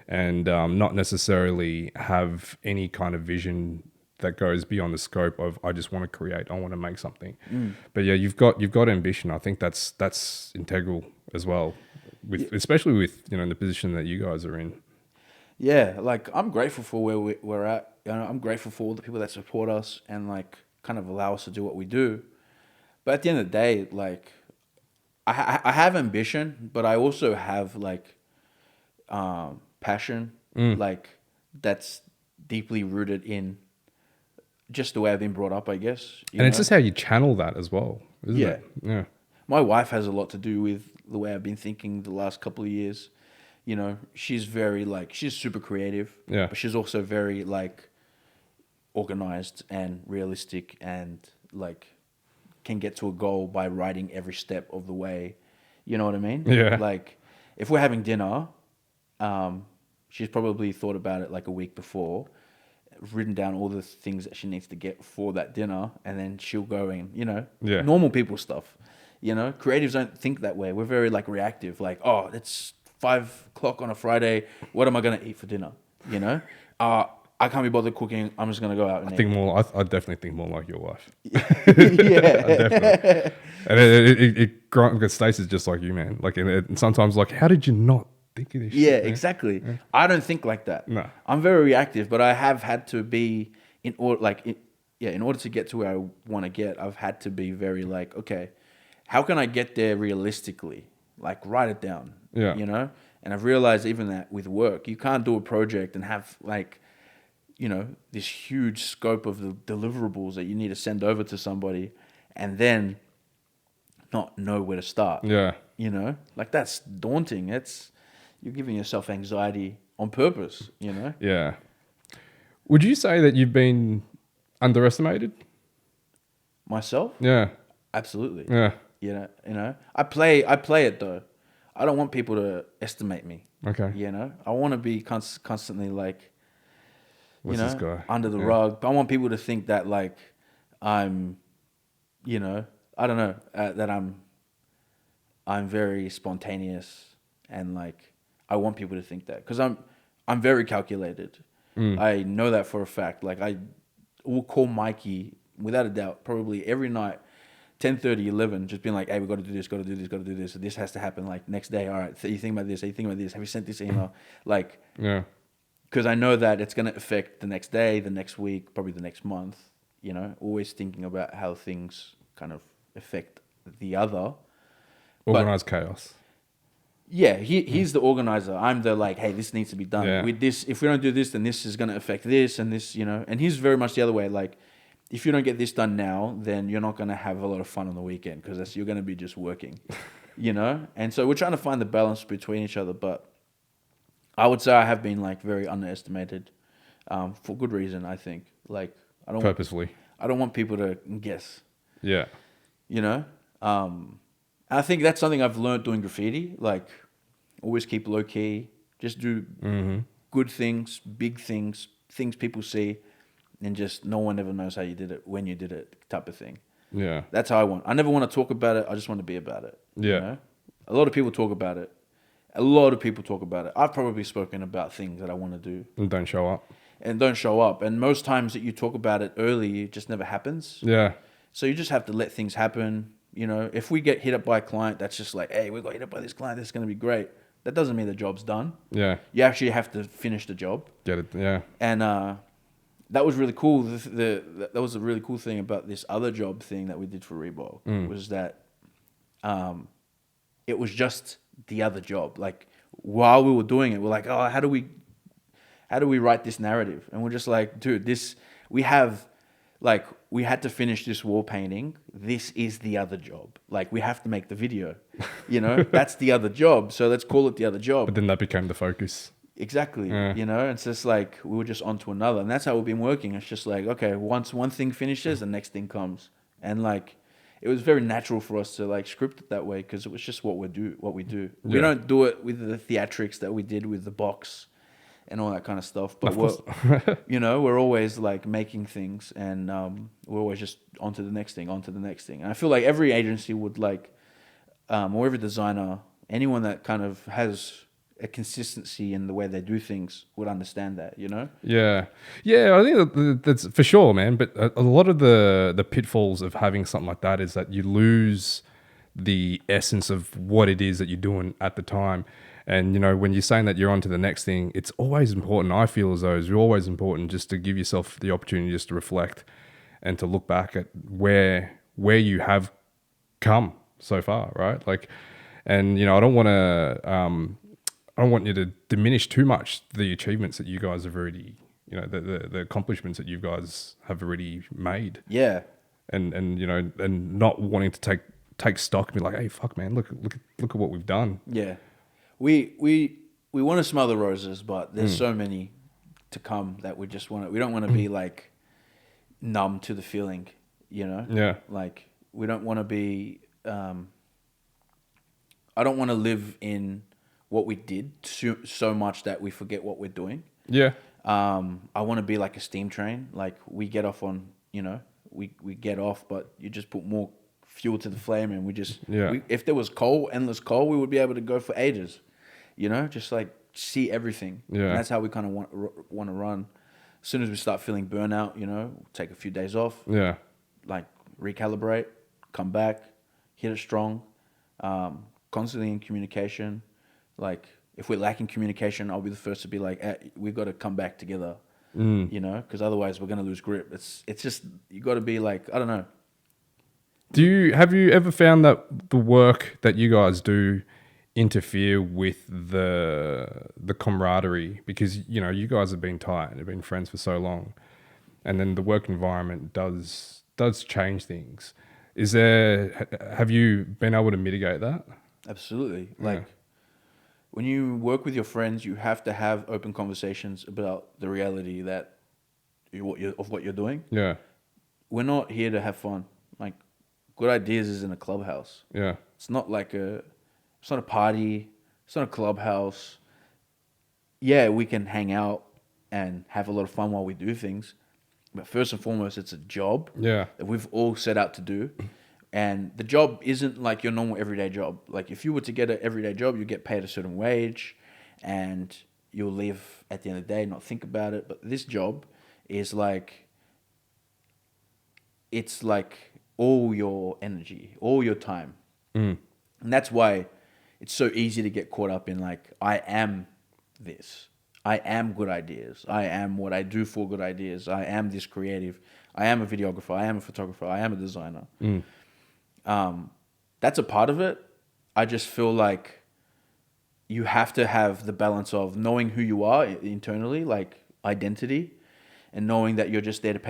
Speaker 2: and not necessarily have any kind of vision that goes beyond the scope of I just want to create, I want to make something. But yeah, you've got ambition. I think that's integral as well, especially with in the position that you guys are in.
Speaker 1: Yeah, like I'm grateful for where we're at. You know, I'm grateful for all the people that support us and like kind of allow us to do what we do. But at the end of the day, like I have ambition, but I also have like passion, like that's deeply rooted in just the way I've been brought up, I guess.
Speaker 2: And it's just how you channel that as well, isn't it? Yeah.
Speaker 1: My wife has a lot to do with the way I've been thinking the last couple of years. You know, she's very like, she's super creative, but she's also very like organized and realistic and like can get to a goal by writing every step of the way. You know what I mean?
Speaker 2: Yeah.
Speaker 1: Like if we're having dinner, she's probably thought about it like a week before, written down all the things that she needs to get for that dinner, and then she'll go and, normal people stuff. You know, creatives don't think that way. We're very like reactive, like, oh, it's 5:00 on a Friday. What am I going to eat for dinner? You know, I can't be bothered cooking. I'm just going to go out and eat.
Speaker 2: I definitely think more like your wife.
Speaker 1: Yeah.
Speaker 2: Definitely. And because Stacey's just like you, man. Like, and sometimes like, how did you not think of this shit?
Speaker 1: Yeah,
Speaker 2: man?
Speaker 1: exactly. Yeah. I don't think like that.
Speaker 2: No.
Speaker 1: I'm very reactive, but I have had to be in order to get to where I want to get, I've had to be very like, okay, how can I get there realistically? Like write it down.
Speaker 2: Yeah.
Speaker 1: You know? And I've realized even that with work, you can't do a project and have like, this huge scope of the deliverables that you need to send over to somebody and then not know where to start.
Speaker 2: Yeah.
Speaker 1: You know? Like that's daunting. You're giving yourself anxiety on purpose, you know?
Speaker 2: Yeah. Would you say that you've been underestimated?
Speaker 1: Myself?
Speaker 2: Yeah.
Speaker 1: Absolutely.
Speaker 2: Yeah.
Speaker 1: You know. I play it though. I don't want people to estimate me.
Speaker 2: Okay.
Speaker 1: You know? I want to be constantly like,
Speaker 2: what's this guy?
Speaker 1: Under the rug. But I want people to think that like I'm, I don't know, that I'm very spontaneous and like I want people to think that because I'm very calculated. I know that for a fact. Like I will call Mikey without a doubt, probably every night, 10:30, 11, just being like, hey, we got to do this, got to do this, got to do this. So this has to happen like next day. All right, so you think about this, you think about this. Have you sent this email? Like,
Speaker 2: yeah.
Speaker 1: Because I know that it's going to affect the next day, the next week, probably the next month. Always thinking about how things kind of affect the other.
Speaker 2: Organized chaos.
Speaker 1: Yeah, he's the organizer. I'm the like, hey, this needs to be done. With this, if we don't do this, then this is going to affect this and this, And he's very much the other way. Like, if you don't get this done now, then you're not going to have a lot of fun on the weekend because you're going to be just working, you know? And so we're trying to find the balance between each other. But I would say I have been like very underestimated for good reason, I think. Like,
Speaker 2: Purposefully.
Speaker 1: I don't want people to guess,
Speaker 2: Yeah.
Speaker 1: you know? I think that's something I've learned doing graffiti. Like, always keep low key, just do good things, big things, things people see, and just no one ever knows how you did it, when you did it, type of thing.
Speaker 2: Yeah.
Speaker 1: That's how I want. I never want to talk about it. I just want to be about it.
Speaker 2: Yeah.
Speaker 1: You know? A lot of people talk about it. A lot of people talk about it. I've probably spoken about things that I want to do.
Speaker 2: And don't show up.
Speaker 1: And don't show up. And most times that you talk about it early, it just never happens.
Speaker 2: Yeah.
Speaker 1: So you just have to let things happen. You know, if we get hit up by a client that's just like, hey, we got hit up by this client, this is going to be great. That doesn't mean the job's done.
Speaker 2: Yeah.
Speaker 1: You actually have to finish the job.
Speaker 2: Get it. Yeah.
Speaker 1: And that was really cool. That was a really cool thing about this other job thing that we did for Reebok was that it was just the other job. Like while we were doing it, we're like, oh, how do we write this narrative? And we're just like, dude, we had to finish this wall painting. This is the other job. Like we have to make the video, you know, that's the other job. So let's call it the other job.
Speaker 2: But then that became the focus.
Speaker 1: Exactly. Yeah. You know, it's just like we were just on to another. And that's how we've been working. It's just like, okay, once one thing finishes, the next thing comes. And like, it was very natural for us to like script it that way because it was just what we do. We don't do it with the theatrics that we did with the box and all that kind of stuff. But we're always like making things and we're always just onto the next thing. And I feel like every agency would like, or every designer, anyone that kind of has a consistency in the way they do things would understand that, you know?
Speaker 2: Yeah. Yeah, I think that's for sure, man. But a lot of the pitfalls of having something like that is that you lose the essence of what it is that you're doing at the time. And, you know, when you're saying that you're on to the next thing, it's always important. I feel as though it's always important just to give yourself the opportunity just to reflect and to look back at where you have come so far, right? Like, and, you know, I don't want you to diminish too much the achievements that you guys have already, you know, the accomplishments that you guys have already made.
Speaker 1: Yeah.
Speaker 2: And you know, and not wanting to take stock and be like, hey, fuck, man, look at what we've done.
Speaker 1: Yeah. We want to smell the roses, but there's so many to come that we don't want to be like numb to the feeling, you know?
Speaker 2: Yeah.
Speaker 1: Like we don't want to be, I don't want to live in what we did so much that we forget what we're doing.
Speaker 2: Yeah.
Speaker 1: I want to be like a steam train. Like we get off on, you know, we get off, but you just put more fuel to the flame and if there was endless coal, we would be able to go for ages, you know, just like see everything.
Speaker 2: Yeah.
Speaker 1: And that's how we kind of want to run. As soon as we start feeling burnout, you know, take a few days off.
Speaker 2: Yeah.
Speaker 1: Like recalibrate, come back, hit it strong, constantly in communication. Like if we're lacking communication, I'll be the first to be like, we've got to come back together, you know, because otherwise we're going to lose grip. It's just, you got to be like, I don't know.
Speaker 2: Have you ever found that the work that you guys do interfere with the camaraderie? Because, you know, you guys have been tight and have been friends for so long, and then the work environment does change things. Have you been able to mitigate that?
Speaker 1: Absolutely.
Speaker 2: Yeah.
Speaker 1: Like when you work with your friends, you have to have open conversations about the reality of what you're doing.
Speaker 2: Yeah.
Speaker 1: We're not here to have fun. Like Good Ideas is in a clubhouse.
Speaker 2: Yeah.
Speaker 1: It's not a party. It's not a clubhouse. Yeah, we can hang out and have a lot of fun while we do things. But first and foremost, it's a job
Speaker 2: Yeah.
Speaker 1: that we've all set out to do. And the job isn't like your normal everyday job. Like if you were to get an everyday job, you get paid a certain wage and you'll leave at the end of the day, not think about it. But this job is like, it's like all your energy, all your time. And that's why it's so easy to get caught up in like, I am this. I am Good Ideas. I am what I do for Good Ideas. I am this creative. I am a videographer. I am a photographer. I am a designer. That's a part of it. I just feel like you have to have the balance of knowing who you are internally, like identity, and knowing that you're just there to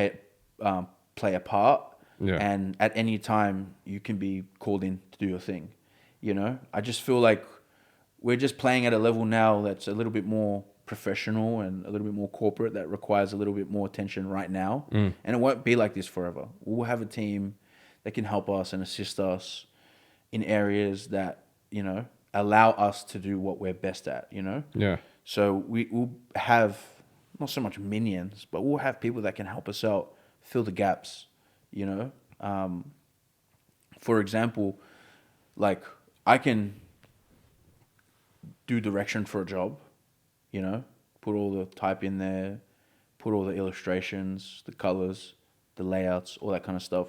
Speaker 1: play a part.
Speaker 2: Yeah.
Speaker 1: And at any time, you can be called in to do your thing. You know, I just feel like we're just playing at a level now that's a little bit more professional and a little bit more corporate that requires a little bit more attention right now. And it won't be like this forever. We'll have a team that can help us and assist us in areas that, you know, allow us to do what we're best at, you know?
Speaker 2: Yeah.
Speaker 1: So we'll have not so much minions, but we'll have people that can help us out, fill the gaps, you know? For example, like I can do direction for a job, you know, put all the type in there, put all the illustrations, the colors, the layouts, all that kind of stuff.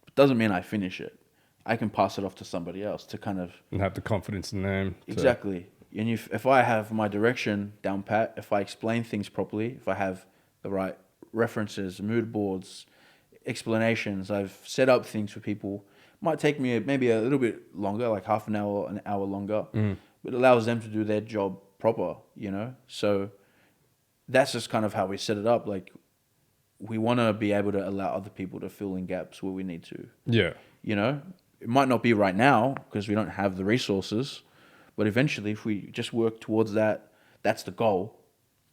Speaker 1: It doesn't mean I finish it. I can pass it off to somebody else to kind of...
Speaker 2: And have the confidence in them.
Speaker 1: Exactly. And if I have my direction down pat, if I explain things properly, if I have the right references, mood boards, explanations, I've set up things for people. Might take me maybe a little bit longer, like half an hour longer, but it allows them to do their job proper, you know? So that's just kind of how we set it up. Like, we want to be able to allow other people to fill in gaps where we need to.
Speaker 2: Yeah.
Speaker 1: You know? It might not be right now because we don't have the resources, but eventually if we just work towards that, that's the goal,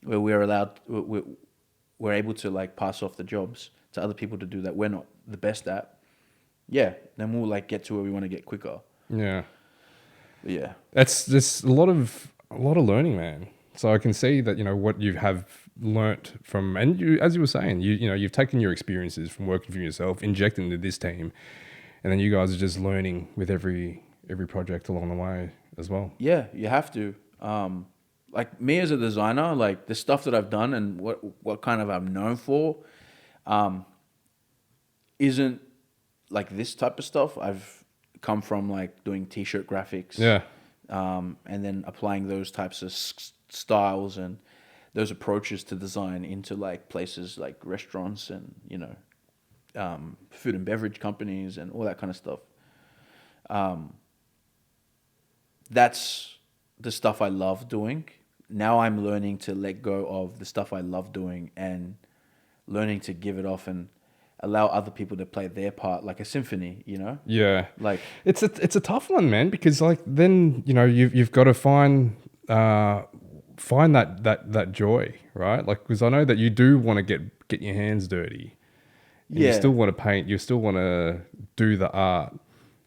Speaker 1: where we're able to like pass off the jobs to other people to do that we're not the best at. Yeah, then we'll like get to where we want to get quicker.
Speaker 2: Yeah.
Speaker 1: But yeah.
Speaker 2: That's just a lot of learning, man. So I can see that, you know, what you have learnt from, and you, as you were saying, you know, you've taken your experiences from working for yourself, injected into this team, and then you guys are just learning with every project along the way as well.
Speaker 1: Yeah, you have to. Like me as a designer, like the stuff that I've done and what kind of I'm known for, isn't like this type of stuff. I've come from like doing t-shirt graphics.
Speaker 2: Yeah.
Speaker 1: And then applying those types of styles and those approaches to design into like places like restaurants and, you know, food and beverage companies and all that kind of stuff. That's the stuff I love doing. Now I'm learning to let go of the stuff I love doing and learning to give it off and allow other people to play their part, like a symphony, you know?
Speaker 2: Yeah.
Speaker 1: Like
Speaker 2: it's a tough one, man, because like then, you know, you've got to find that joy, right? Like, because I know that you do want to get your hands dirty. And you still want to paint, you still want to do the art,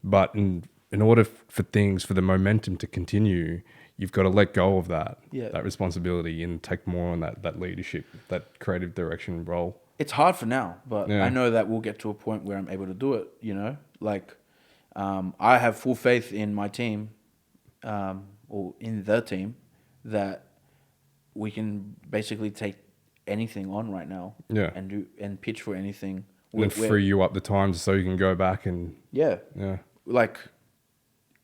Speaker 2: but in order for the momentum to continue, you've got to let go of that responsibility and take more on that leadership, that creative direction role.
Speaker 1: It's hard for now, but I know that we'll get to a point where I'm able to do it, you know? Like, I have full faith in my team, or in the team, that we can basically take anything on right now.
Speaker 2: Yeah.
Speaker 1: And pitch for anything.
Speaker 2: And then free you up the time so you can go back and...
Speaker 1: Yeah.
Speaker 2: Yeah.
Speaker 1: Like,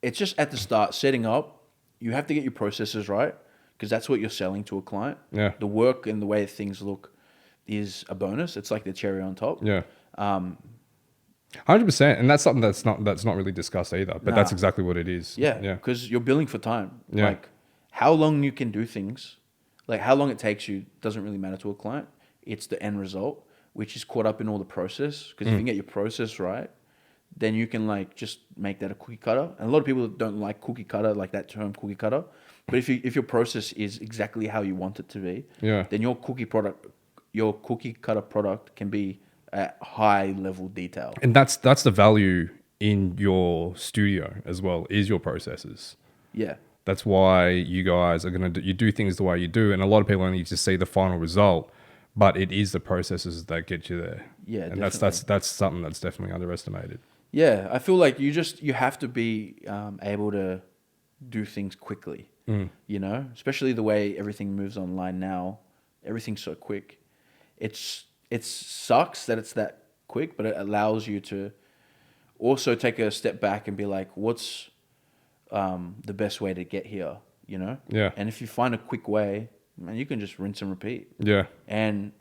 Speaker 1: it's just at the start, setting up, you have to get your processes right, because that's what you're selling to a client.
Speaker 2: Yeah.
Speaker 1: The work and the way things look is a bonus. It's like the cherry on top.
Speaker 2: Yeah. 100%. And that's something that's not really discussed either, but that's exactly what it is.
Speaker 1: Yeah.
Speaker 2: Yeah.
Speaker 1: Because you're billing for time.
Speaker 2: Yeah.
Speaker 1: Like, how long you can do things, like how long it takes you doesn't really matter to a client. It's the end result, which is caught up in all the process. Because if you can get your process right, then you can like just make that a cookie cutter. And a lot of people don't like cookie cutter, like that term cookie cutter. But if your process is exactly how you want it to be, then your cookie cutter product can be at high level detail.
Speaker 2: And that's the value in your studio as well, is your processes.
Speaker 1: Yeah.
Speaker 2: That's why you guys are going to you do things the way you do. And a lot of people only just see the final result, but it is the processes that get you there.
Speaker 1: Yeah.
Speaker 2: And
Speaker 1: definitely.
Speaker 2: that's something that's definitely underestimated.
Speaker 1: Yeah. I feel like you have to be able to do things quickly, you know, especially the way everything moves online now. Everything's so quick. It sucks that it's that quick, but it allows you to also take a step back and be like, what's the best way to get here, you know?
Speaker 2: Yeah.
Speaker 1: And if you find a quick way, man, you can just rinse and repeat.
Speaker 2: Yeah.
Speaker 1: And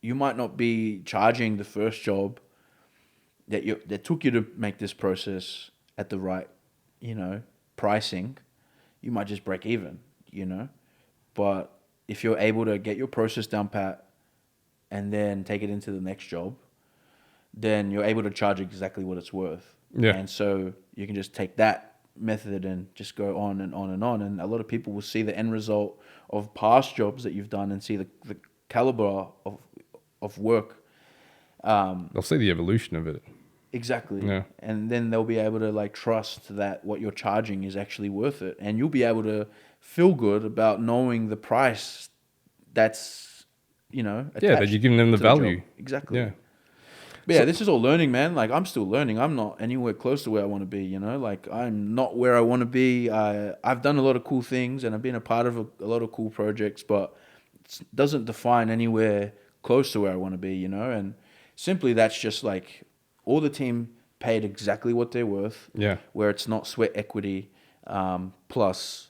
Speaker 1: you might not be charging the first job that took you to make this process at the right, you know, pricing. You might just break even, you know? But if you're able to get your process down pat and then take it into the next job, then you're able to charge exactly what it's worth.
Speaker 2: Yeah.
Speaker 1: And so you can just take that method and just go on and on and on. And a lot of people will see the end result of past jobs that you've done and see the caliber of work.
Speaker 2: They'll see the evolution of it.
Speaker 1: Exactly.
Speaker 2: Yeah.
Speaker 1: And then they'll be able to like trust that what you're charging is actually worth it. And you'll be able to feel good about knowing the price that's,
Speaker 2: That
Speaker 1: attached
Speaker 2: you're giving them the
Speaker 1: to the job.
Speaker 2: value.
Speaker 1: Exactly.
Speaker 2: Yeah.
Speaker 1: But yeah, this is all learning, man. Like, I'm still learning. I'm not anywhere close to where I want to be, Like, I'm not where I want to be. I've done a lot of cool things and I've been a part of a lot of cool projects, but it doesn't define anywhere close to where I want to be, And simply that's just like all the team paid exactly what they're worth.
Speaker 2: Yeah.
Speaker 1: Where it's not sweat equity, plus,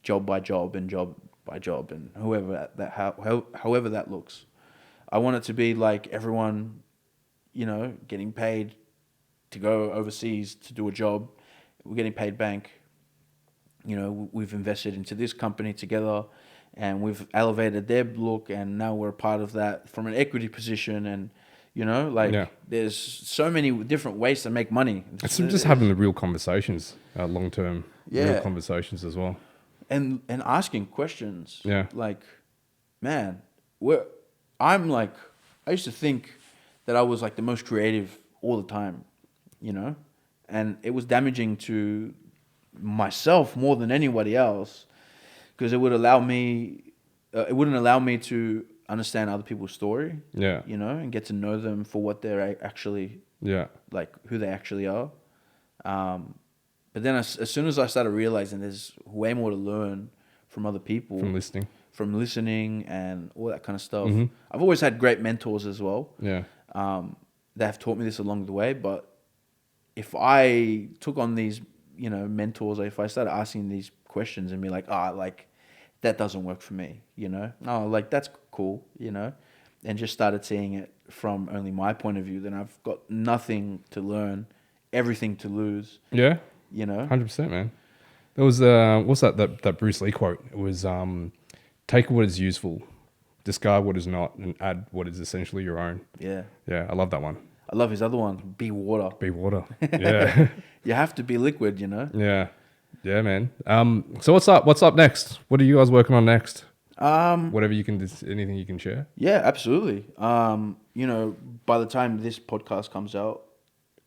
Speaker 1: job by job and job by job and however that looks. I want it to be like everyone, getting paid to go overseas to do a job. We're getting paid bank. We've invested into this company together and we've elevated their look and now we're a part of that from an equity position. And, there's so many different ways to make money.
Speaker 2: It's just having the real conversations, long-term real conversations as well.
Speaker 1: And asking questions.
Speaker 2: Yeah.
Speaker 1: Like, man, I used to think that I was like the most creative all the time, and it was damaging to myself more than anybody else because it wouldn't allow me to understand other people's story.
Speaker 2: Yeah.
Speaker 1: And get to know them for what they're actually, like who they actually are. But then as soon as I started realizing there's way more to learn from other people, from listening and all that kind of stuff.
Speaker 2: Mm-hmm.
Speaker 1: I've always had great mentors as well.
Speaker 2: Yeah.
Speaker 1: That have taught me this along the way. But if I took on these, mentors, or if I started asking these questions and be like, that doesn't work for me, no, like that's cool, and just started seeing it from only my point of view, then I've got nothing to learn, everything to lose.
Speaker 2: Yeah. 100%, man. There was what's that Bruce Lee quote? It was take what is useful, discard what is not, and add what is essentially your own.
Speaker 1: Yeah.
Speaker 2: Yeah, I love that one.
Speaker 1: I love his other one, be water.
Speaker 2: Be water. Yeah.
Speaker 1: You have to be liquid,
Speaker 2: Yeah. Yeah, man. So what's up? What's up next? What are you guys working on next? Whatever you can, anything you can share.
Speaker 1: Yeah, absolutely. By the time this podcast comes out,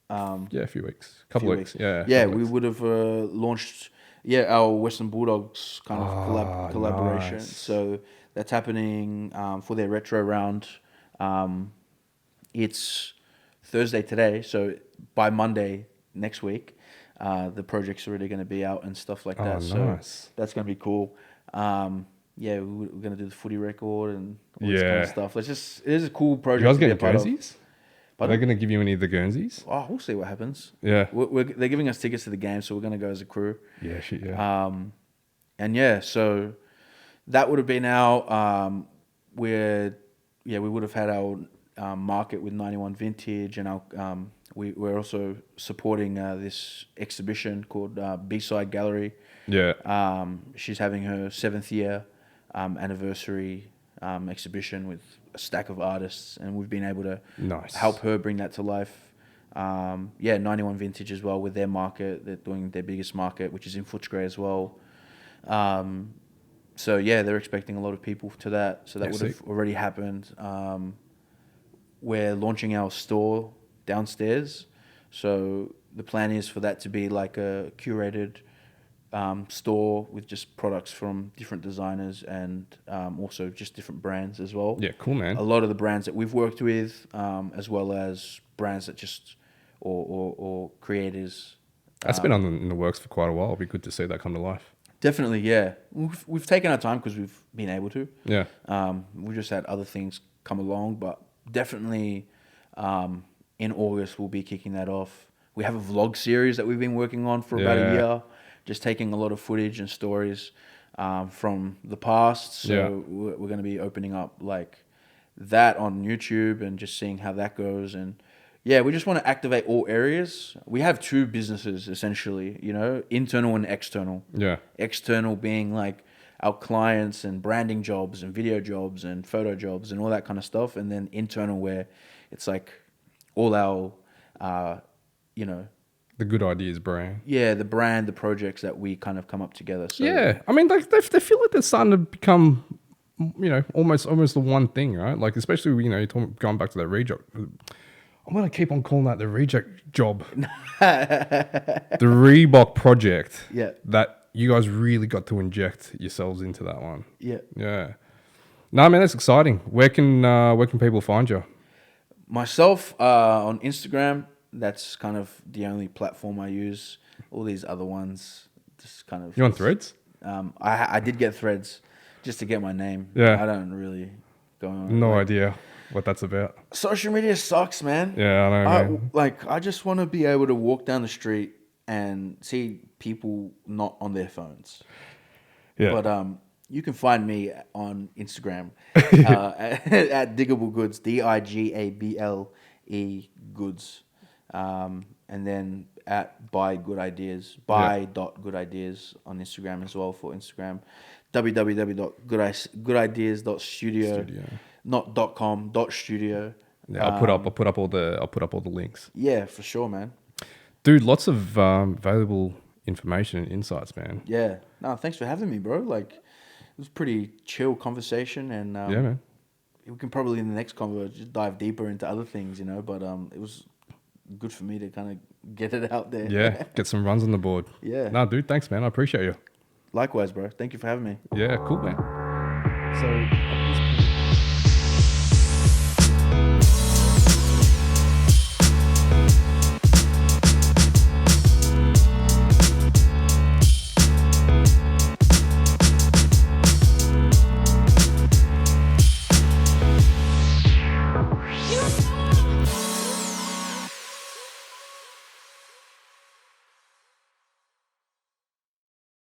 Speaker 2: a few weeks, couple weeks. Yeah.
Speaker 1: Yeah, we would have launched our Western Bulldogs kind of collaboration.
Speaker 2: Nice.
Speaker 1: So that's happening for their retro round. It's Thursday today, so by Monday next week, the project's already going to be out and stuff like that.
Speaker 2: Nice.
Speaker 1: So that's going to be cool. We're going to do the footy record and all this kind of stuff. It is a cool project.
Speaker 2: You guys getting Guernseys? Are they going to give you any of the Guernseys?
Speaker 1: Oh, we'll see what happens.
Speaker 2: Yeah.
Speaker 1: They're giving us tickets to the game, so we're going to go as a crew.
Speaker 2: Yeah, shit, yeah.
Speaker 1: So that would have been our, we would have had our market with 91 Vintage, and our we're also supporting this exhibition called B-Side Gallery.
Speaker 2: Yeah.
Speaker 1: She's having her 7th year anniversary exhibition with a stack of artists, and we've been able to help her bring that to life. 91 Vintage as well with their market. They're doing their biggest market, which is in Footscray as well. They're expecting a lot of people to that. So that would have already happened. We're launching our store downstairs. So the plan is for that to be like a curated store with just products from different designers and also just different brands as well.
Speaker 2: Yeah, cool, man.
Speaker 1: A lot of the brands that we've worked with, as well as brands that just or creators.
Speaker 2: That's been in the works for quite a while. It'd be good to see that come to life.
Speaker 1: Definitely, yeah. We've taken our time because we've been able to.
Speaker 2: Yeah.
Speaker 1: We've just had other things come along, but definitely in August we'll be kicking that off. We have a vlog series that we've been working on for about a year, just taking a lot of footage and stories from the past. So we're going to be opening up like that on YouTube and just seeing how that goes. And yeah, we just want to activate all areas. We have two businesses essentially, internal and external.
Speaker 2: Yeah.
Speaker 1: External being like our clients and branding jobs and video jobs and photo jobs and all that kind of stuff. And then internal where it's like all our, you know,
Speaker 2: The good ideas brand.
Speaker 1: yeah, the brand, the projects that we kind of come up together. So
Speaker 2: Yeah, I mean, like they feel like they're starting to become, almost the one thing, right? Like especially you're going back to that reject. I'm gonna keep on calling that the reject job, the Reebok project.
Speaker 1: Yeah.
Speaker 2: That you guys really got to inject yourselves into that one.
Speaker 1: Yeah.
Speaker 2: Yeah. No, man, that's exciting. Where can people find you?
Speaker 1: Myself on Instagram, that's kind of the only platform I use. All these other ones, just kind of.
Speaker 2: You on Threads?
Speaker 1: I did get Threads just to get my name.
Speaker 2: Yeah.
Speaker 1: I don't really go on.
Speaker 2: No idea what that's about.
Speaker 1: Social media sucks, man.
Speaker 2: Yeah, I know, man.
Speaker 1: I just want to be able to walk down the street and see people not on their phones.
Speaker 2: Yeah.
Speaker 1: But you can find me on Instagram at Diggable Goods, Digable Goods, and then at Buy Good Ideas, buy.goodideas on Instagram as well for Instagram, www.goodideas.studio, not .com, .studio.
Speaker 2: Yeah, I'll put up all the links.
Speaker 1: Yeah, for sure, man.
Speaker 2: Dude, lots of valuable information and insights, man.
Speaker 1: Yeah. No, thanks for having me, bro. Like, it was a pretty chill conversation, and
Speaker 2: Yeah, man.
Speaker 1: we can probably in the next convo just dive deeper into other things, But it was good for me to kind of get it out there.
Speaker 2: Yeah, get some runs on the board.
Speaker 1: Yeah.
Speaker 2: No, dude, thanks, man. I appreciate you.
Speaker 1: Likewise, bro. Thank you for having me.
Speaker 2: Yeah, cool, man.
Speaker 1: So